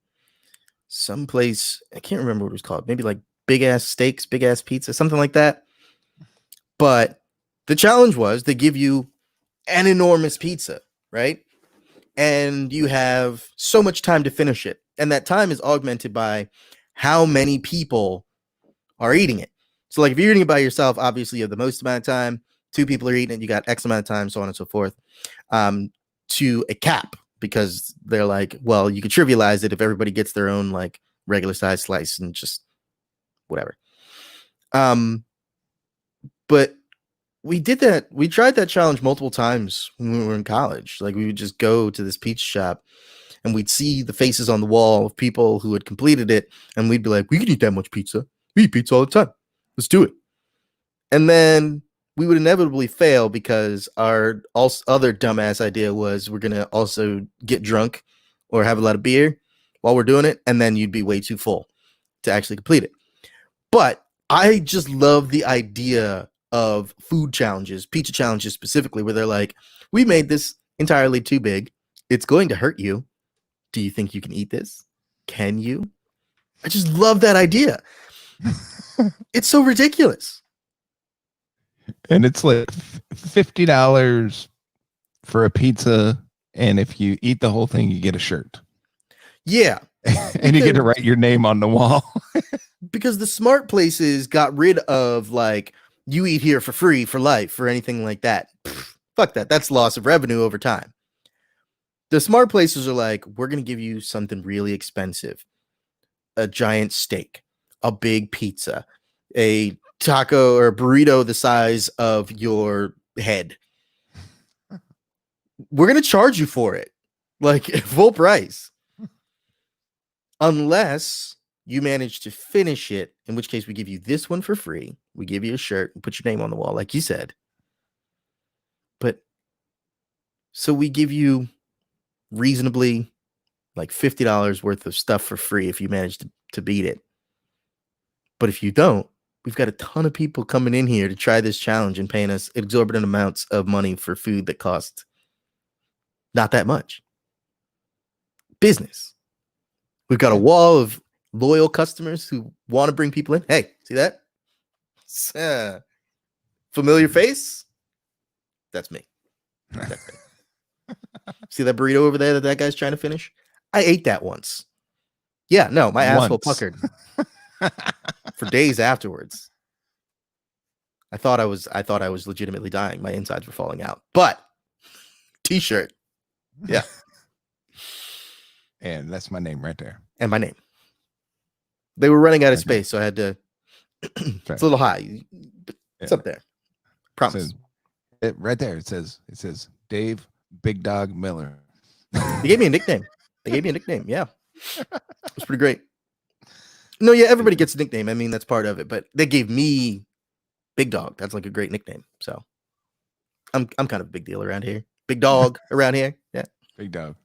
Someplace, I can't remember what it was called. Maybe like Big Ass Steaks, Big Ass Pizza, something like that. But the challenge was they give you an enormous pizza, right? And you have so much time to finish it. And that time is augmented by how many people are eating it. So like if you're eating it by yourself, obviously you have the most amount of time. 2 people are eating it, you got X amount of time, so on and so forth, to a cap, because they're like, well, you could trivialize it if everybody gets their own like regular size slice and just whatever. But we tried that challenge multiple times when we were in college. Like we would just go to this pizza shop and we'd see the faces on the wall of people who had completed it, and we'd be like, we could eat that much pizza. We eat pizza all the time. Let's do it. And then we would inevitably fail because our other dumbass idea was we're going to also get drunk or have a lot of beer while we're doing it, and then you'd be way too full to actually complete it. But I just love the idea of food challenges, pizza challenges specifically, where they're like, we made this entirely too big. It's going to hurt you. Do you think you can eat this? Can you? I just love that idea. It's so ridiculous. And it's like $50 for a pizza. And if you eat the whole thing, you get a shirt. Yeah. And you get to write your name on the wall. Because the smart places got rid of like, you eat here for free for life or anything like that. Pfft, fuck that. That's loss of revenue over time. The smart places are like, we're going to give you something really expensive. A giant steak, a big pizza, a taco or burrito the size of your head. We're going to charge you for it. Like full price. Unless you manage to finish it, in which case we give you this one for free. We give you a shirt and put your name on the wall, like you said. But so we give you reasonably like $50 worth of stuff for free if you manage to beat it. But if you don't, we've got a ton of people coming in here to try this challenge and paying us exorbitant amounts of money for food that costs not that much. Business. We've got a wall of loyal customers who want to bring people in. Hey, see that? Familiar face? That's me. That's me. See that burrito over there that guy's trying to finish? I ate that once. Yeah, no, my asshole puckered for days afterwards. I thought I was legitimately dying. My insides were falling out. But t-shirt. Yeah. And that's my name right there. And my name. They were running out of space, so I had to. It's a little high. But it's up there. Promise. Right there. It says Dave Big Dog Miller. They gave me a nickname. Yeah. It was pretty great. No, yeah, everybody gets a nickname. I mean, that's part of it. But they gave me Big Dog. That's like a great nickname. So I'm kind of a big deal around here. Big dog around here. Yeah. Big dog.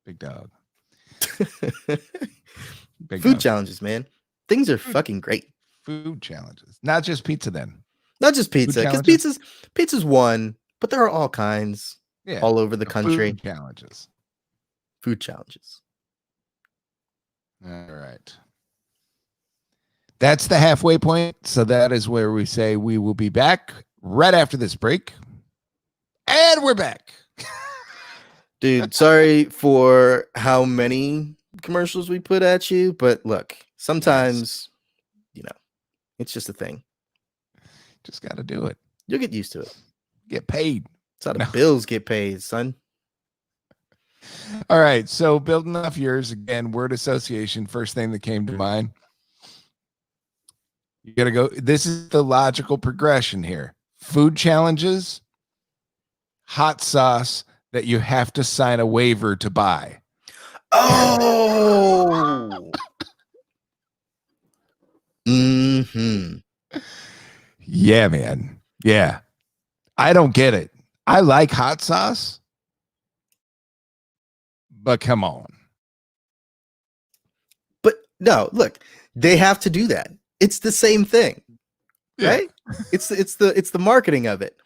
Big dog. Big Food dog. challenges, man. Things are fucking great. Food challenges. Not just pizza then. Not just pizza. Because pizza's one, but there are all kinds all over the country. Food challenges. Food challenges. All right. That's the halfway point. So that is where we say we will be back right after this break. And we're back. Dude, sorry for how many commercials we put at you, but look, sometimes, it's just a thing. Just got to do it. You'll get used to it. Get paid. That's how the bills get paid, son. All right. So building off yours again, word association, first thing that came to mind. You got to go. This is the logical progression here. Food challenges, hot sauce that you have to sign a waiver to buy. Oh. Mm-hmm. Yeah, man. Yeah. I don't get it. I like hot sauce, but come on. But no, look, they have to do that. It's the same thing, right? It's the marketing of it.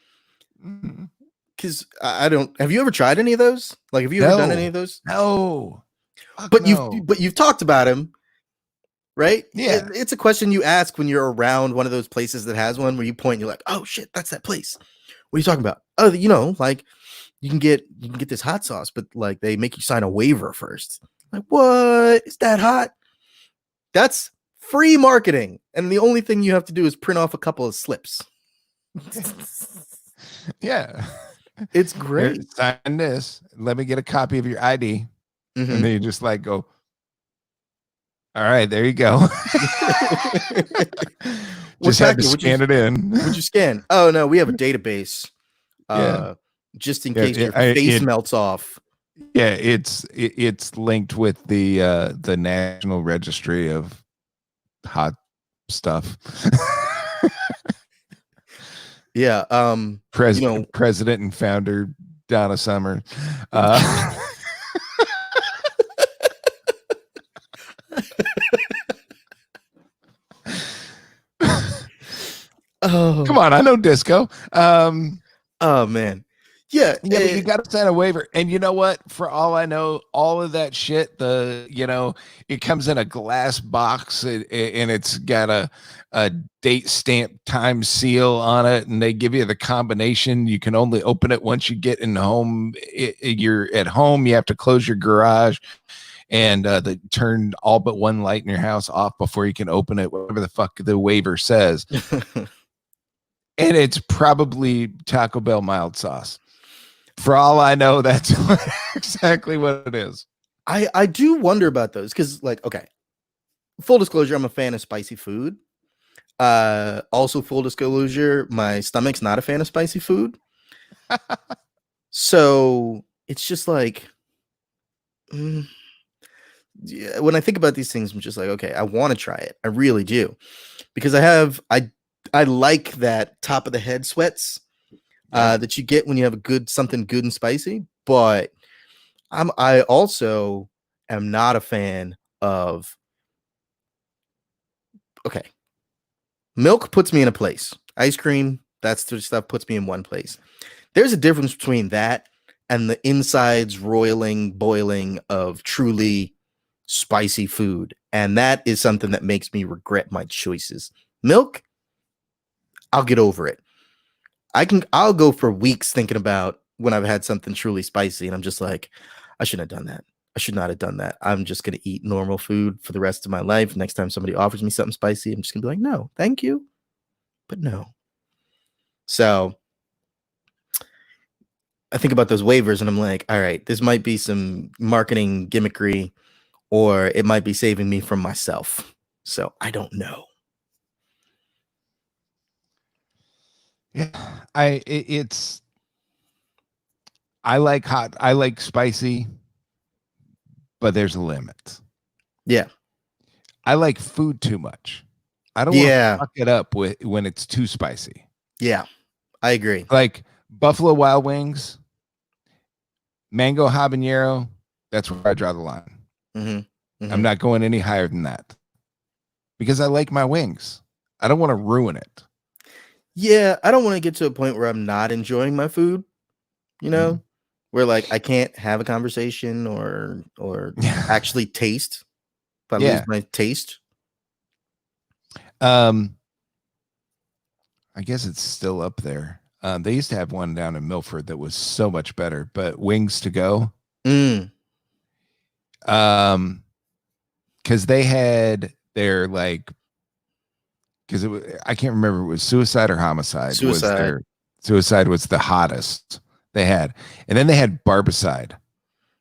Because I don't. Have you ever tried any of those? Like, have you ever done any of those? No. But you've talked about him, right? Yeah. It's a question you ask when you're around one of those places that has one, where you point, and you're like, oh shit, that's that place. What are you talking about? Oh, like you can get this hot sauce, but like they make you sign a waiver first. Like, what? Is that hot? That's free marketing, and the only thing you have to do is print off a couple of slips. Yeah. It's great. Here, sign this. Let me get a copy of your ID. Mm-hmm. And then you just like go, all right, there you go. Just had to scan it in. Would you scan? Oh, no, we have a database. Just in case your face melts off. Yeah, it's linked with the National Registry of Hot Stuff. Yeah. President and founder Donna Summer. Oh, Come on, I know disco. oh man. Yeah. Yeah, but you got to sign a waiver. And you know what? For all I know, all of that shit, it comes in a glass box and it's got a date stamp time seal on it. And they give you the combination. You can only open it once you get in home. You're at home. You have to close your garage and turn all but one light in your house off before you can open it, whatever the fuck the waiver says. And it's probably Taco Bell mild sauce. For all I know, that's exactly what it is. I do wonder about those because, like, okay, full disclosure, I'm a fan of spicy food. Also, full disclosure, my stomach's not a fan of spicy food. So it's just like, yeah, when I think about these things, I'm just like, okay, I want to try it. I really do, because I like that top of the head sweats that you get when you have something good and spicy. But I also am not a fan of. Okay, milk puts me in a place. Ice cream, that's the stuff puts me in one place. There's a difference between that and the insides roiling, boiling of truly spicy food. And that is something that makes me regret my choices. Milk, I'll get over it. I'll go for weeks thinking about when I've had something truly spicy and I'm just like, I shouldn't have done that. I should not have done that. I'm just going to eat normal food for the rest of my life. Next time somebody offers me something spicy, I'm just going to be like, no, thank you. But no. So I think about those waivers and I'm like, all right, this might be some marketing gimmickry or it might be saving me from myself. So I don't know. Yeah, I like hot, I like spicy, but there's a limit. Yeah. I like food too much. I don't want to fuck it up when it's too spicy. Yeah, I agree. Like Buffalo Wild Wings, mango habanero, that's where I draw the line. I'm not going any higher than that because I like my wings. I don't want to ruin it. Yeah, I don't want to get to a point where I'm not enjoying my food, where like I can't have a conversation or actually taste. If I lose my taste. I guess it's still up there. They used to have one down in Milford that was so much better, but Wings to Go. Because they had their because I can't remember if it was Suicide or Homicide. Suicide was the hottest they had, and then they had Barbicide.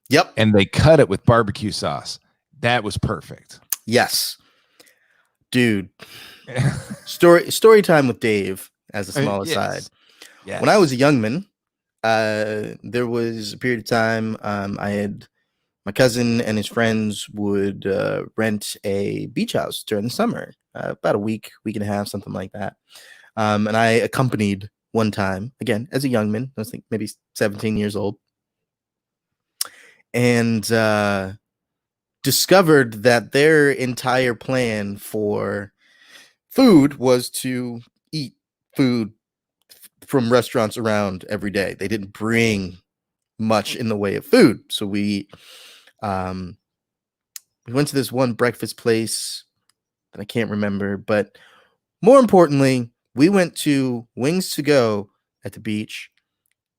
Yep, and they cut it with barbecue sauce. That was perfect. Yes, dude. Story time with Dave as a small aside. Yes. When I was a young man, there was a period of time I had my cousin and his friends would rent a beach house during the summer, about a week and a half, something like that. And I accompanied one time, again, as a young man. I was maybe 17 years old. And discovered that their entire plan for food was to eat food from restaurants around every day. They didn't bring much in the way of food. So we went to this one breakfast place that I can't remember, but more importantly, we went to Wings to Go at the beach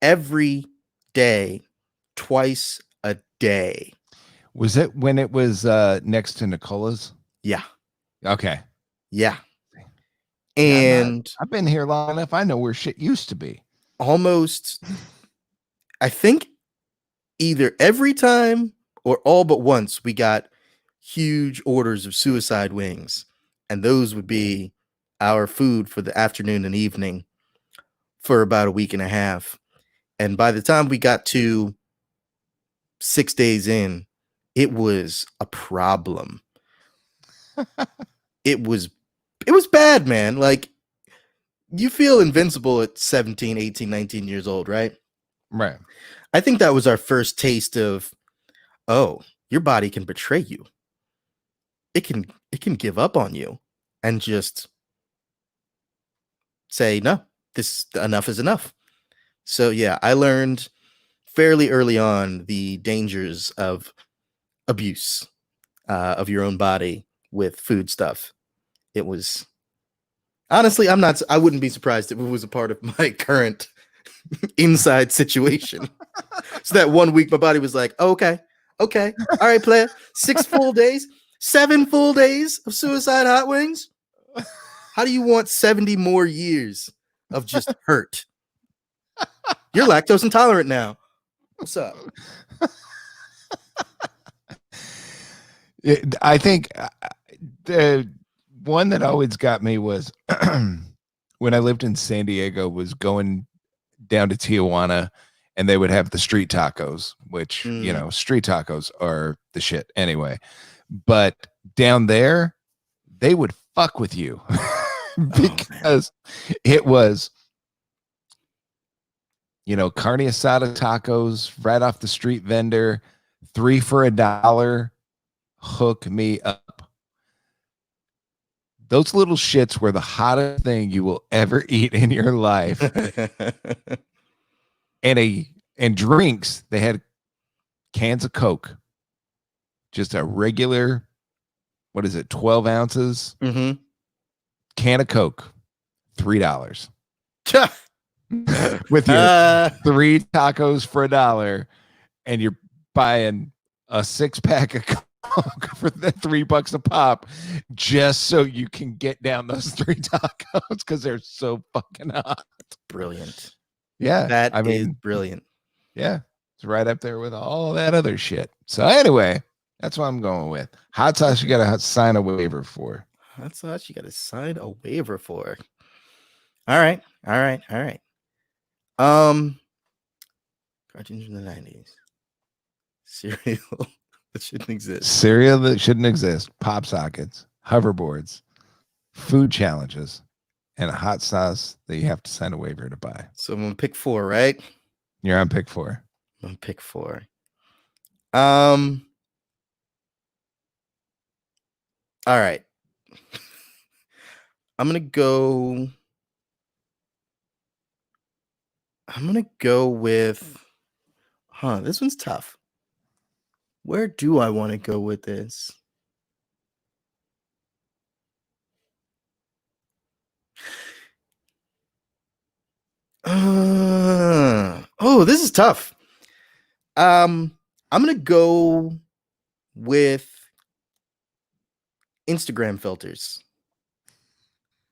every day, twice a day. Was it when it was next to Nicola's? Yeah. Okay. Yeah. And I've been here long enough. I know where shit used to be. Almost, I think either every time or all but once we got huge orders of Suicide Wings, and those would be our food for the afternoon and evening for about a week and a half. And by the time we got to 6 days in, it was a problem. It was bad, man. Like, you feel invincible at 17, 18, 19 years old, right? Right. I think that was our first taste of, oh, your body can betray you. It can give up on you and just say, no, this enough is enough. So yeah, I learned fairly early on the dangers of abuse of your own body with food stuff. It was honestly, I wouldn't be surprised if it was a part of my current inside situation. So that 1 week, my body was like, oh, okay, all right, player, 6 full days, 7 full days of suicide hot wings. How do you want 70 more years of just hurt? You're lactose intolerant now. What's up? I think the one that always got me was when I lived in San Diego, was going down to Tijuana, and they would have the street tacos, which, street tacos are the shit anyway. But down there, they would fuck with you because it was, carne asada tacos right off the street vendor, 3 for $1. Hook me up. Those little shits were the hottest thing you will ever eat in your life. And drinks, they had cans of Coke. Just a regular, 12 ounces? Mm-hmm. Can of Coke, $3. With your 3 tacos for $1, and you're buying a 6-pack of Coke for the $3 a pop, just so you can get down those 3 tacos because they're so fucking hot. Brilliant. Yeah, that is brilliant. Yeah, it's right up there with all that other shit. So anyway, that's what I'm going with. Hot sauce, you got to sign a waiver for. Hot sauce, you got to sign a waiver for. All right. Cartoons from the 90s. Cereal that shouldn't exist. Cereal that shouldn't exist. Pop sockets, hoverboards, food challenges, and a hot sauce that you have to sign a waiver to buy. So I'm gonna pick 4, right? You're on pick 4. I'm gonna pick 4. All right. I'm gonna go with this one's tough. Where do I want to go with this? This is tough. I'm gonna go with Instagram filters.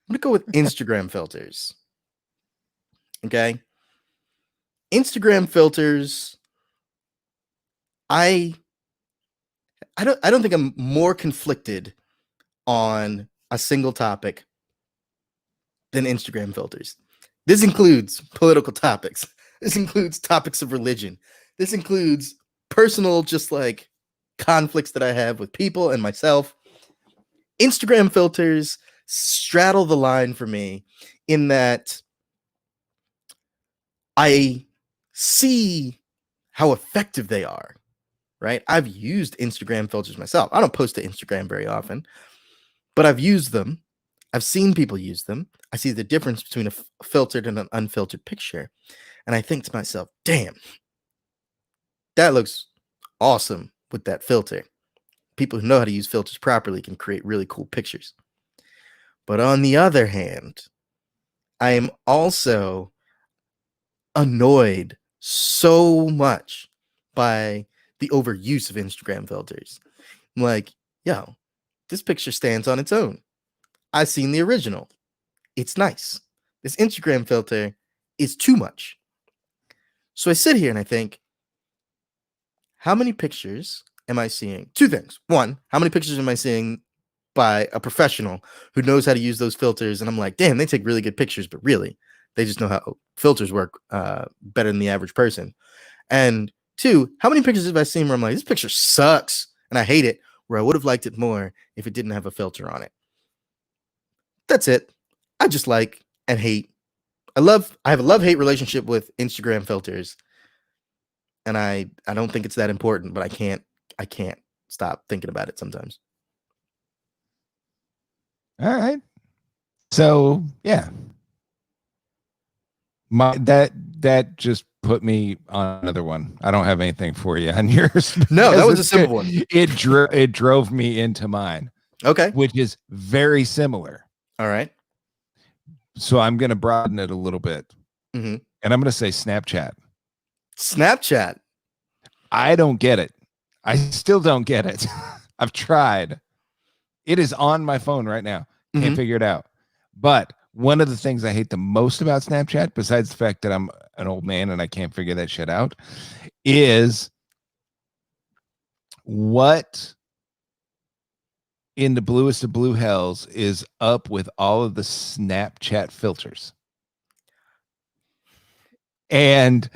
I'm gonna go with Instagram filters. Okay. Instagram filters. I don't think I'm more conflicted on a single topic than Instagram filters. This includes political topics. This includes topics of religion. This includes personal, just like conflicts that I have with people and myself. Instagram filters straddle the line for me in that I see how effective they are, right? I've used Instagram filters myself. I don't post to Instagram very often, but I've used them. I've seen people use them. I see the difference between a filtered and an unfiltered picture. And I think to myself, damn, that looks awesome with that filter. People who know how to use filters properly can create really cool pictures. But on the other hand, I am also annoyed so much by the overuse of Instagram filters. I'm like, yo, this picture stands on its own. I've seen the original. It's nice. This Instagram filter is too much. So I sit here and I think, how many pictures am I seeing? 2 things. 1, how many pictures am I seeing by a professional who knows how to use those filters? And I'm like, damn, they take really good pictures, but really, they just know how filters work better than the average person. And 2, how many pictures have I seen where I'm like, this picture sucks and I hate it, where I would have liked it more if it didn't have a filter on it? That's it. I just like and hate. I have a love-hate relationship with Instagram filters. And I don't think it's that important, but I can't stop thinking about it sometimes. All right. So, yeah. That just put me on another one. I don't have anything for you on yours. No, that was a simple one. It drove me into mine. Okay. Which is very similar. All right. So I'm going to broaden it a little bit. Mm-hmm. And I'm going to say Snapchat. Snapchat. I don't get it. I still don't get it. I've tried. It is on my phone right now. Can't figure it out. But one of the things I hate the most about Snapchat, besides the fact that I'm an old man and I can't figure that shit out, is what in the bluest of blue hells is up with all of the Snapchat filters. And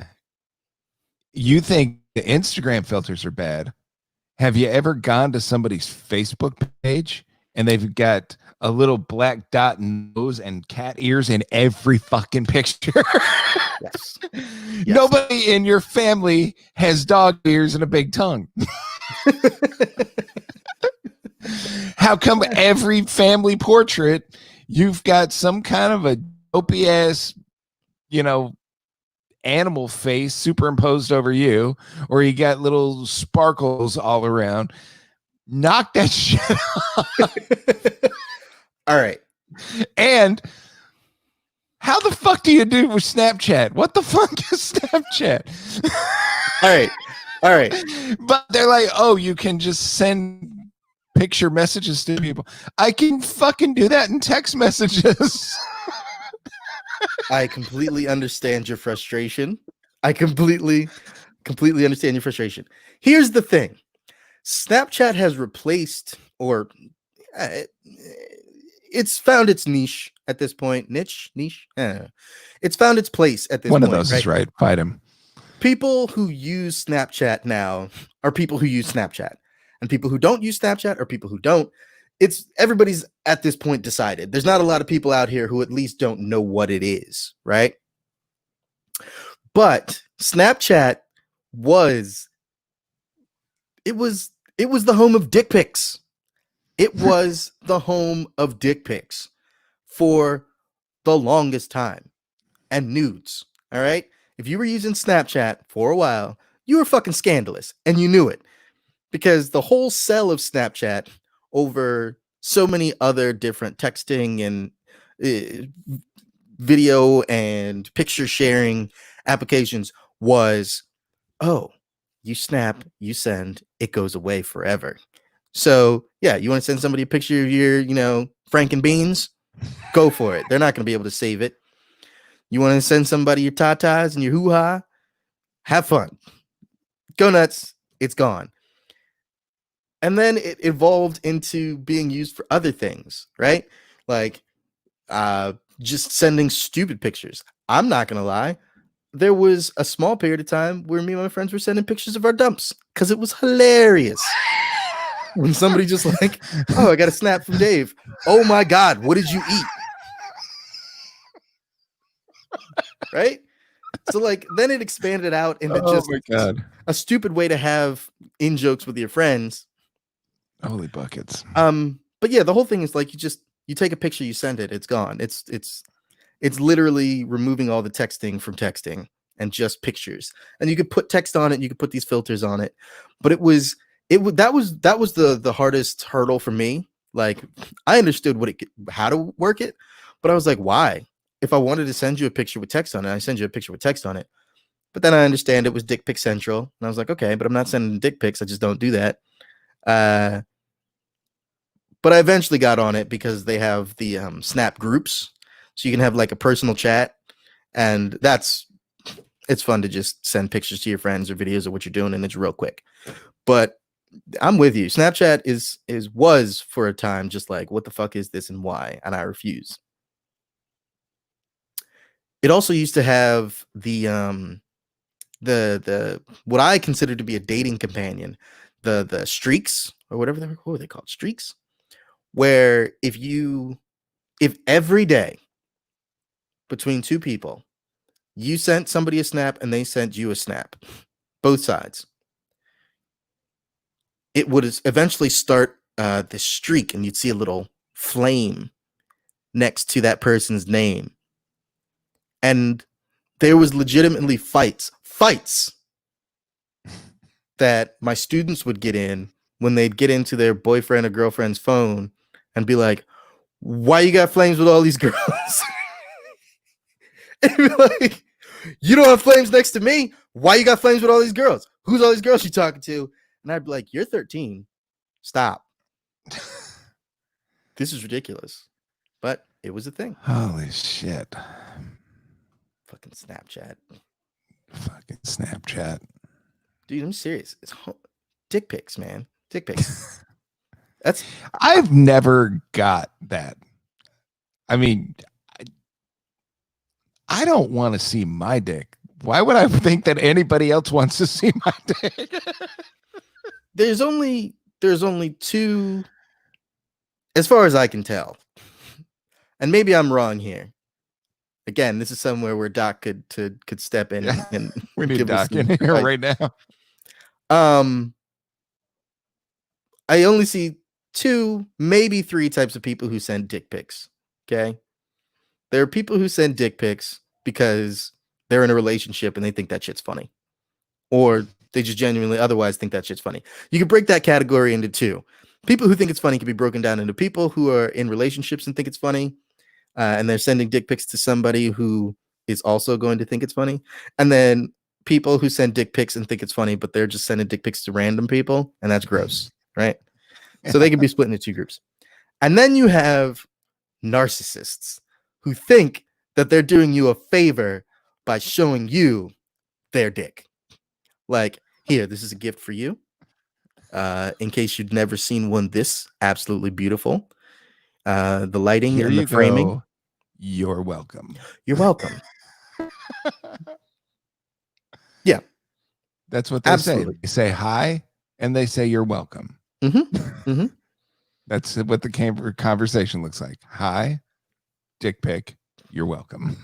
you think the Instagram filters are bad. Have you ever gone to somebody's Facebook page and they've got a little black dot nose and cat ears in every fucking picture? Yes. Nobody in your family has dog ears and a big tongue. How come every family portrait you've got some kind of a dopey ass, animal face superimposed over you, or you got little sparkles all around? Knock that shit off. All right. And how the fuck do you do with Snapchat? What the fuck is Snapchat? All right. But they're like, oh, you can just send picture messages to people. I can fucking do that in text messages. I completely understand your frustration. I completely understand your frustration. Here's the thing. Snapchat has replaced, or it's found its niche at this point. Niche? It's found its place at this point. One of those is right. Fight him. People who use Snapchat now are people who use Snapchat. And people who don't use Snapchat are people who don't. It's everybody's at this point decided. There's not a lot of people out here who at least don't know what it is, right? But Snapchat was the home of dick pics. It was the home of dick pics for the longest time, and nudes. All right. If you were using Snapchat for a while, you were fucking scandalous, and you knew it, because the whole sell of Snapchat over so many other different texting and video and picture sharing applications was, oh, you snap, you send, it goes away forever. So yeah, you want to send somebody a picture of your, Frank and beans? Go for it. They're not going to be able to save it. You want to send somebody your tatas and your hoo-ha? Have fun. Go nuts. It's gone. And then it evolved into being used for other things, right? Like just sending stupid pictures. I'm not going to lie. There was a small period of time where me and my friends were sending pictures of our dumps because it was hilarious. When somebody just like, oh, I got a snap from Dave. Oh my God, what did you eat? Right? So like then it expanded out into just a stupid way to have in jokes with your friends. Holy buckets. But yeah, the whole thing is like you take a picture, you send it, it's gone. It's literally removing all the texting from texting and just pictures. And you could put text on it, and you could put these filters on it. But that was the hardest hurdle for me. Like I understood how to work it, but I was like, why? If I wanted to send you a picture with text on it, I send you a picture with text on it. But then I understand it was Dick Pic Central, and I was like, okay, but I'm not sending dick pics. I just don't do that. But I eventually got on it because they have the Snap groups, so you can have like a personal chat, and it's fun to just send pictures to your friends or videos of what you're doing, and it's real quick. But I'm with you. Snapchat was for a time just like, what the fuck is this and why? And I refuse. It also used to have the what I consider to be a dating companion, the streaks or whatever what were they called? Streaks, where if every day between two people you sent somebody a snap and they sent you a snap, both sides, it would eventually start this streak, and you'd see a little flame next to that person's name. And there was legitimately fights that my students would get in when they'd get into their boyfriend or girlfriend's phone and be like, why you got flames with all these girls? And be like, you don't have flames next to me. Why you got flames with all these girls? Who's all these girls you talking to? And I'd be like, you're 13. Stop. This is ridiculous. But it was a thing. Holy shit. Fucking Snapchat. Fucking Snapchat. Dude, I'm serious. It's dick pics, man. Dick pics. I've never got that. I mean, I don't want to see my dick. Why would I think that anybody else wants to see my dick? There's only two, as far as I can tell. And maybe I'm wrong here. Again, this is somewhere where Doc could step in and we need Doc in here right now. I only see 2, maybe 3 types of people who send dick pics. Okay. There are people who send dick pics because they're in a relationship and they think that shit's funny. Or they just genuinely otherwise think that shit's funny. You can break that category into 2. People who think it's funny can be broken down into people who are in relationships and think it's funny. And they're sending dick pics to somebody who is also going to think it's funny. And then people who send dick pics and think it's funny, but they're just sending dick pics to random people. And that's gross, right? So they can be split into 2 groups. And then you have narcissists who think that they're doing you a favor by showing you their dick. Like, here, this is a gift for you. In case you'd never seen one this absolutely beautiful. The lighting Here and the framing. Go. You're welcome. You're welcome. Yeah. That's what they say. They say hi and they say you're welcome. Mm-hmm. Mm-hmm. That's what the conversation looks like. Hi, dick pic, you're welcome.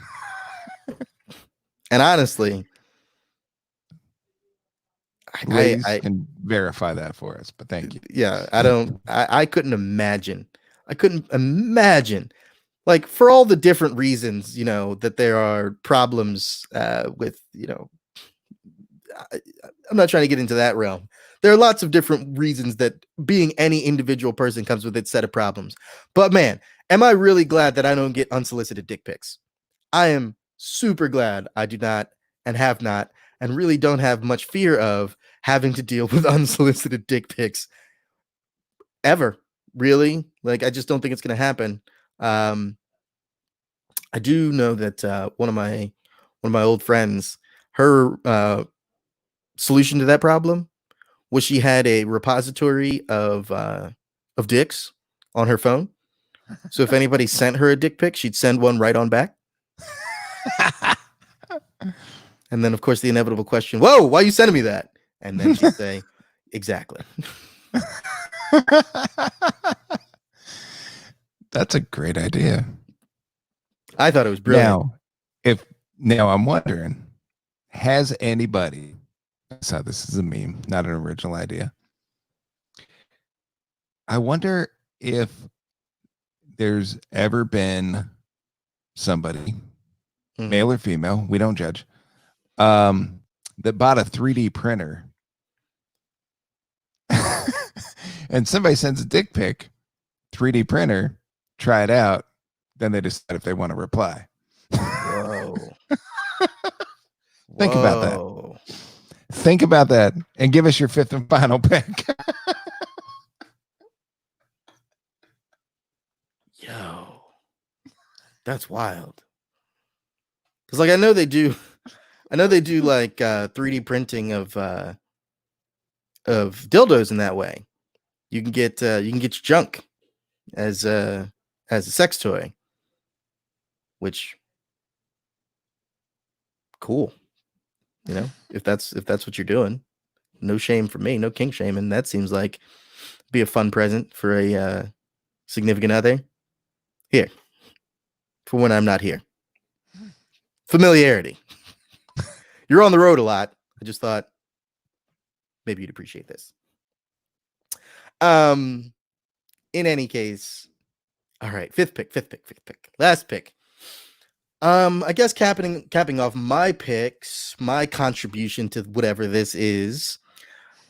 And honestly, I can verify that for us, but thank you. Yeah, I couldn't imagine. Like, for all the different reasons, that there are problems with, I'm not trying to get into that realm. There are lots of different reasons that being any individual person comes with its set of problems. But man, am I really glad that I don't get unsolicited dick pics. I am super glad I do not and have not and really don't have much fear of having to deal with unsolicited dick pics ever. Really? Like, I just don't think it's going to happen. I do know that one of my old friends, her solution to that problem was she had a repository of dicks on her phone. So if anybody sent her a dick pic, she'd send one right on back. And then, of course, the inevitable question, whoa, why are you sending me that? And then she'd say, exactly. That's a great idea. I thought it was brilliant. Now I'm wondering, has anybody, so this is a meme, not an original idea. I wonder if there's ever been somebody, male or female, we don't judge, that bought a 3D printer and somebody sends a dick pic, 3D printer, try it out, then they decide if they want to reply. Whoa. Think about that. Think about that and give us your 5th and final pick. Yo, that's wild. Because, like, I know they do like 3D printing of dildos in that way. You can get your junk as a sex toy, which cool. If that's what you're doing, no shame for me, no kink shame, and that seems like be a fun present for a significant other. Here, for when I'm not here. Familiarity. You're on the road a lot. I just thought maybe you'd appreciate this. In any case, all right, fifth pick. Last pick. I guess capping off my picks, my contribution to whatever this is,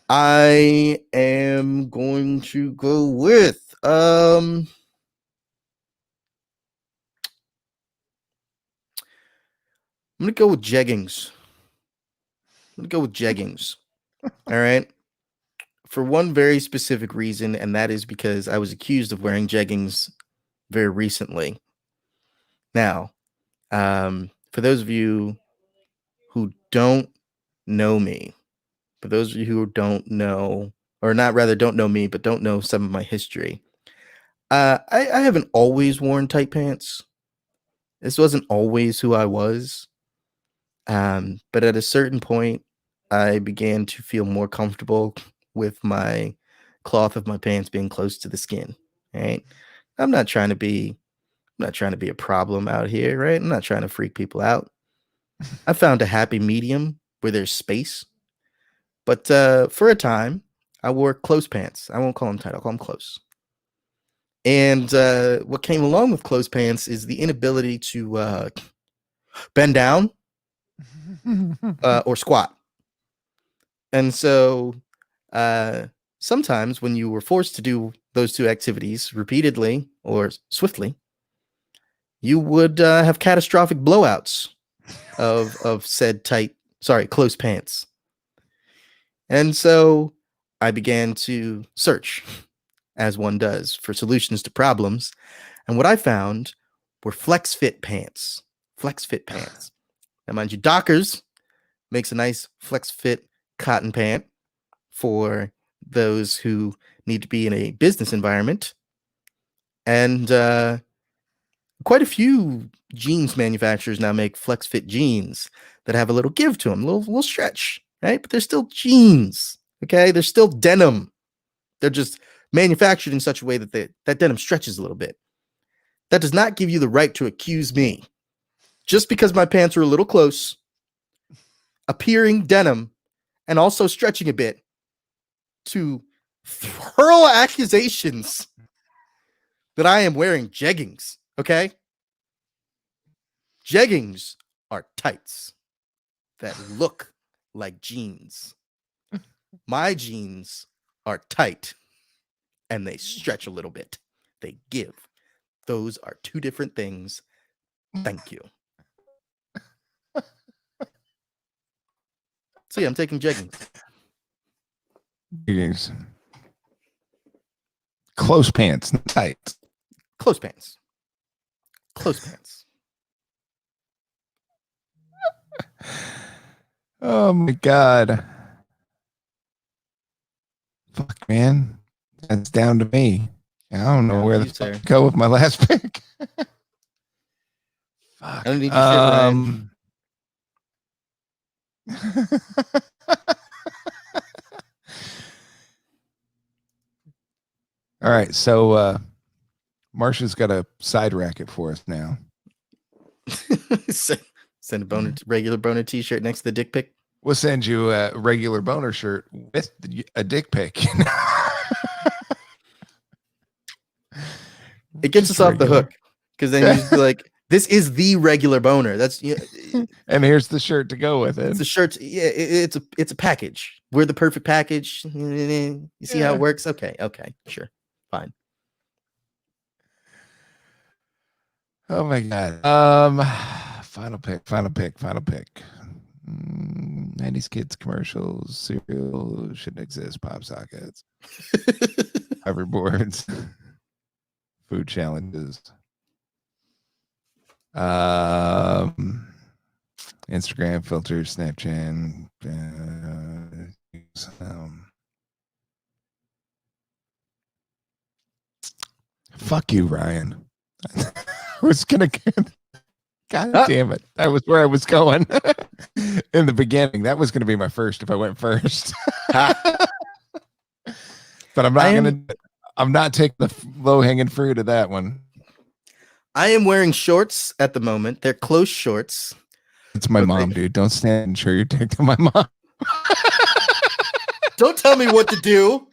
I am going to go with I'm gonna go with jeggings. All right. For one very specific reason, and that is because I was accused of wearing jeggings very recently. Now, for those of you who don't know me, for those of you who don't know, or not rather don't know me, but don't know some of my history, I haven't always worn tight pants. This wasn't always who I was. But at a certain point, I began to feel more comfortable with my cloth of my pants being close to the skin. Right? I'm not trying to be a problem out here, right? I'm not trying to freak people out. I found a happy medium where there's space. But for a time, I wore close pants. I won't call them tight, I'll call them close. And what came along with close pants is the inability to bend down or squat. And so sometimes when you were forced to do those two activities repeatedly or swiftly, you would have catastrophic blowouts of said close pants. And so I began to search, as one does, for solutions to problems. And what I found were flex fit pants. Now, mind you, Dockers makes a nice flex fit cotton pant for those who need to be in a business environment. And quite a few jeans manufacturers now make flex fit jeans that have a little give to them, a little stretch, right? But they're still jeans, okay? They're still denim. They're just manufactured in such a way that that denim stretches a little bit. That does not give you the right to accuse me, just because my pants are a little close, appearing denim, and also stretching a bit, to hurl accusations that I am wearing jeggings, okay? Jeggings are tights that look like jeans. My jeans are tight and they stretch a little bit. They give. Those are two different things. Thank you. So yeah, I'm taking jeggings. Jeggings. Close pants, not tight. Close pants. Oh my God. Fuck, man. That's down to me. I don't know where to go with my last pick. Fuck. I don't need your shit, All right, so Marsha's got a side racket for us now. Send a regular boner t-shirt next to the dick pic. We'll send you a regular boner shirt with a dick pic. It gets us off the hook, because then you'd be like, this is the regular boner. That's and here's the shirt to go with it. It's a shirt. Yeah, it's a package. We're the perfect package. You see how it works? Okay, sure, fine. Oh my God. Final pick. 90s kids commercials, cereal shouldn't exist, pop sockets, hoverboards, food challenges, Instagram filters, Snapchat, fuck you, Ryan. I was gonna God damn it. That was where I was going in the beginning. That was going to be my first if I went first. But I'm not taking the low hanging fruit of that one. I am wearing shorts at the moment. They're close shorts. It's my mom, dude. Don't stand and show your dick to my mom. Don't tell me what to do.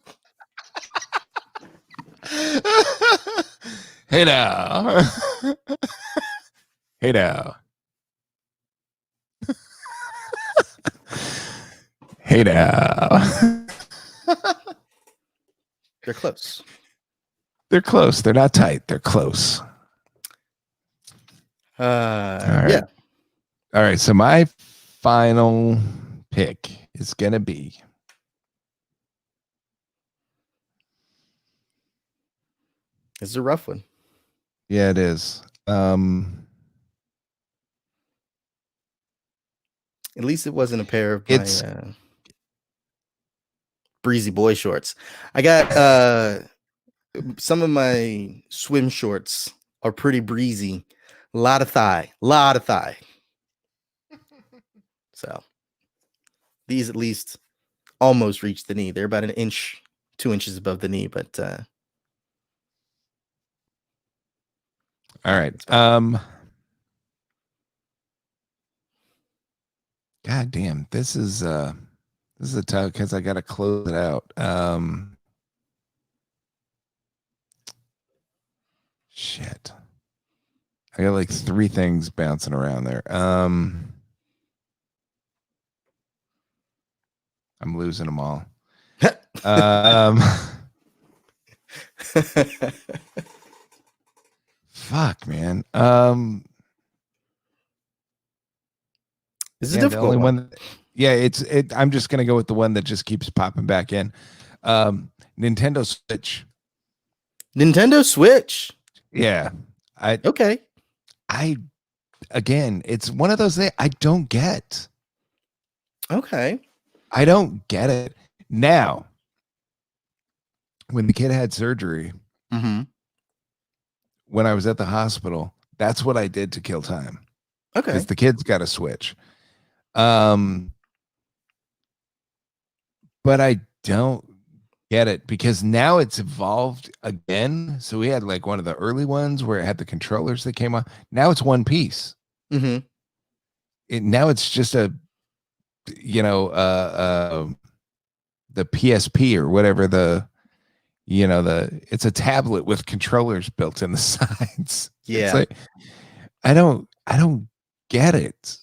Hey now. Hey now. Hey now. They're close. They're close. They're not tight. They're close. All right. Yeah. All right. So my final pick is going to be It's a rough one. Yeah, it is. At least it wasn't a pair of my breezy boy shorts. I got some of my swim shorts are pretty breezy. A lot of thigh. So these at least almost reach the knee. They're about an inch, 2 inches above the knee, but all right. God damn, this is a tough because I gotta close it out. Shit. I got like 3 things bouncing around there. I'm losing them all. Fuck, man. This is a difficult one. I'm just gonna go with the one that just keeps popping back in. Nintendo Switch. Nintendo Switch. Yeah. Again, it's one of those things I don't get. Okay. I don't get it. Now, when the kid had surgery, when I was at the hospital, that's what I did to kill time. Okay. Because the kid's got a Switch. But I don't get it because now it's evolved again. So we had like one of the early ones where it had the controllers that came on. Now it's one piece. Now it's just the PSP or whatever it's a tablet with controllers built in the sides. Yeah. It's like, I don't get it.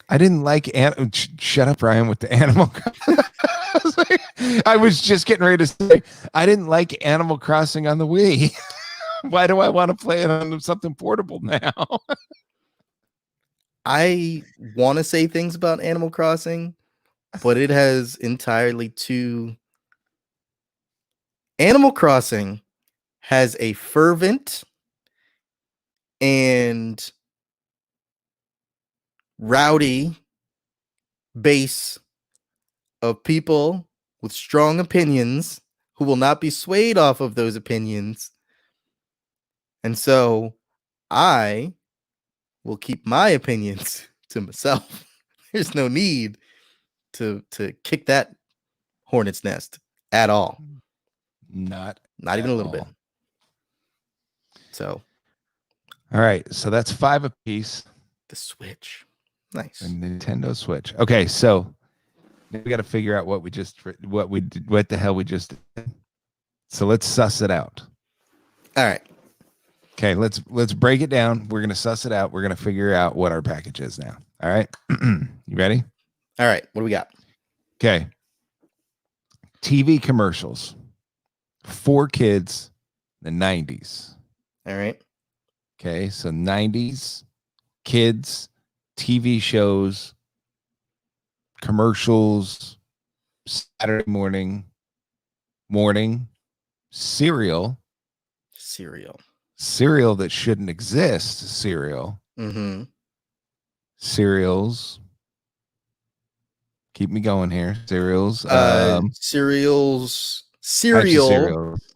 I didn't like shut up, Ryan, with the Animal I was just getting ready to say I didn't like Animal Crossing on the Wii. Why do I want to play it on something portable now? I want to say things about Animal Crossing, but it has entirely two. Animal Crossing has a fervent and rowdy base of people with strong opinions who will not be swayed off of those opinions. And so I will keep my opinions to myself. There's no need to kick that hornet's nest at all. Not even a little bit. So, all right. So that's 5 apiece. The Switch. Nice. The Nintendo Switch. Okay, so we got to figure out what the hell we just did. So let's suss it out. All right. Okay, let's break it down. We're gonna suss it out. We're gonna figure out what our package is now. All right. You ready? All right. What do we got? Okay. TV commercials for kids, the 90s. All right. Okay, so 90s kids, TV shows, commercials, Saturday morning, cereal that shouldn't exist, cereals. Keep me going here. Cereal,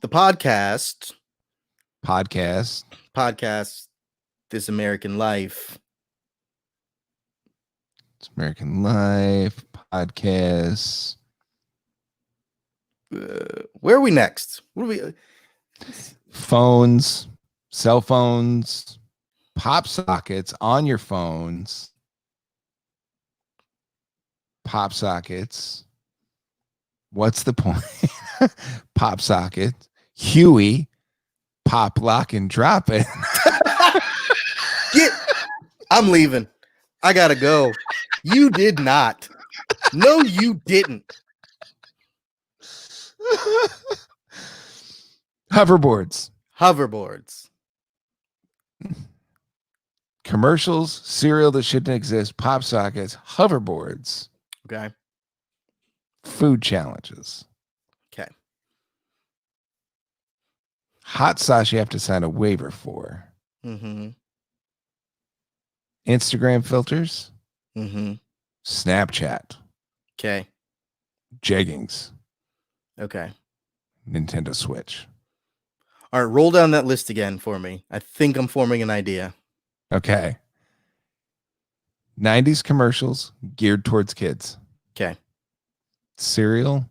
the podcast, This American Life. It's American Life podcast. Where are we next? What are we? Phones, cell phones, pop sockets on your phones. Pop sockets. What's the point? Pop socket. Huey. Pop, lock, and drop it. I'm leaving. I gotta go. You did not. No, you didn't. Hoverboards. Hoverboards. Commercials, cereal that shouldn't exist, pop sockets, hoverboards, Okay. food challenges. Okay. Hot sauce you have to sign a waiver for. Mm-hmm. Instagram filters, Mm-hmm. Snapchat, Okay. jeggings, Okay. Nintendo Switch. All right, roll down that list again for me. I think I'm forming an idea. Okay. 90s commercials geared towards kids. Okay. Cereal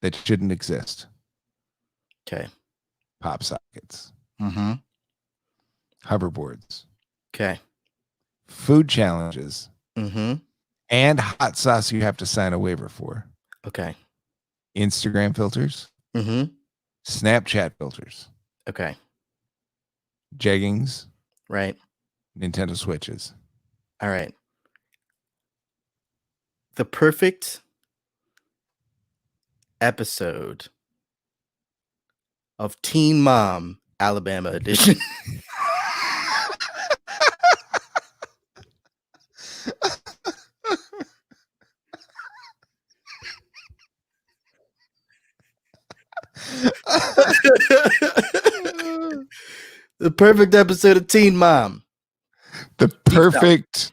that shouldn't exist. Okay. Pop sockets. Mm-hmm. Hoverboards. Okay. Food challenges. Mm-hmm. And hot sauce you have to sign a waiver for. Okay. Instagram filters. Mm-hmm. Snapchat filters. Okay. Jeggings. Right. Nintendo Switches. All right. The perfect episode of Teen Mom Alabama edition. The perfect episode of Teen Mom. The perfect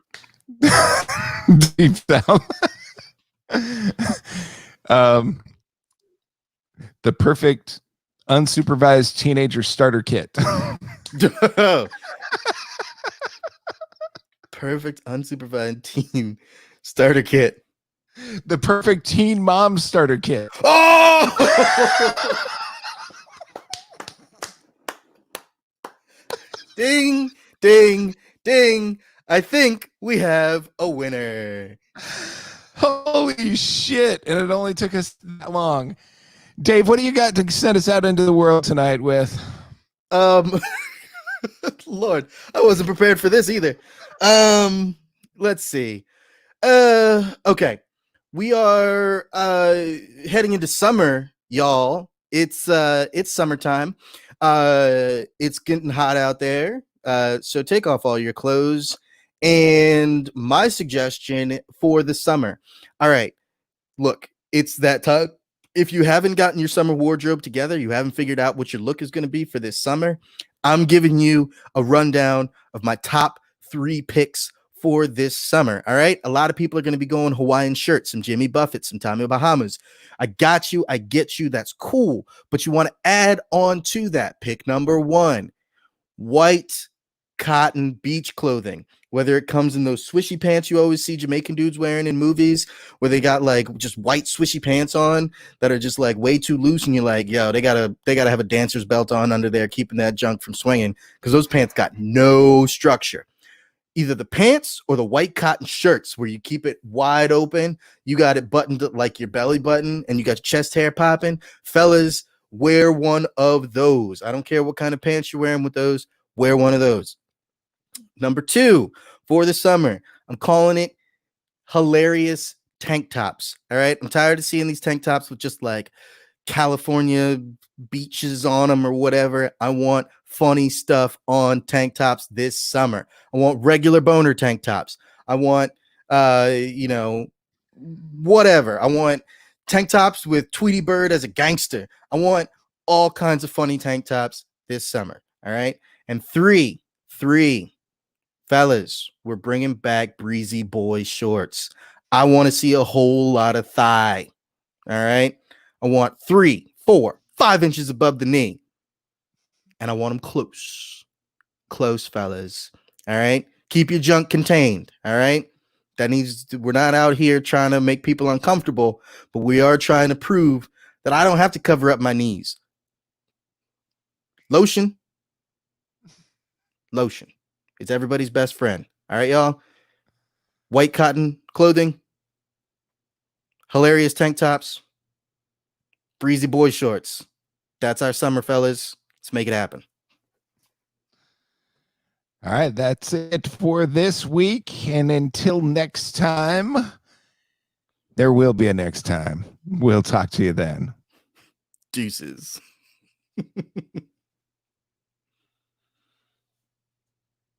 deep down. The perfect unsupervised teenager starter kit. Perfect unsupervised teen starter kit. The perfect teen mom starter kit. Oh! Ding, ding, ding. I think we have a winner. Holy shit. And it only took us that long. Dave, what do you got to send us out into the world tonight with? Lord, I wasn't prepared for this either. Let's see. Okay. We are heading into summer, y'all. It's summertime. It's getting hot out there. So take off all your clothes. And my suggestion for the summer. All right. Look, it's that time. If you haven't gotten your summer wardrobe together, you haven't figured out what your look is going to be for this summer, I'm giving you a rundown of my top 3 picks for this summer. All right. A lot of people are going to be going Hawaiian shirts, some Jimmy Buffett, some Tommy Bahamas. I got you. I get you. That's cool. But you want to add on to that. Pick number 1, white cotton beach clothing. Whether it comes in those swishy pants you always see Jamaican dudes wearing in movies, where they got like just white swishy pants on that are just like way too loose, and you're like, yo, they gotta have a dancer's belt on under there, keeping that junk from swinging, because those pants got no structure. Either the pants or the white cotton shirts, where you keep it wide open, you got it buttoned like your belly button, and you got your chest hair popping. Fellas, wear one of those. I don't care what kind of pants you're wearing with those. Wear one of those. Number 2 for the summer, I'm calling it hilarious tank tops. All right. I'm tired of seeing these tank tops with just like California beaches on them or whatever. I want funny stuff on tank tops this summer. I want regular boner tank tops. I want, whatever. I want tank tops with Tweety Bird as a gangster. I want all kinds of funny tank tops this summer. All right. And three, fellas, we're bringing back breezy boy shorts. I want to see a whole lot of thigh. All right. I want 3, 4, 5 inches above the knee. And I want them close, fellas. All right. Keep your junk contained. All right. We're not out here trying to make people uncomfortable, but we are trying to prove that I don't have to cover up my knees. Lotion. It's everybody's best friend. All right, y'all. White cotton clothing, hilarious tank tops, breezy boy shorts. That's our summer, fellas. Let's make it happen. All right, that's it for this week. And until next time, There will be a next time. We'll talk to you then. Deuces.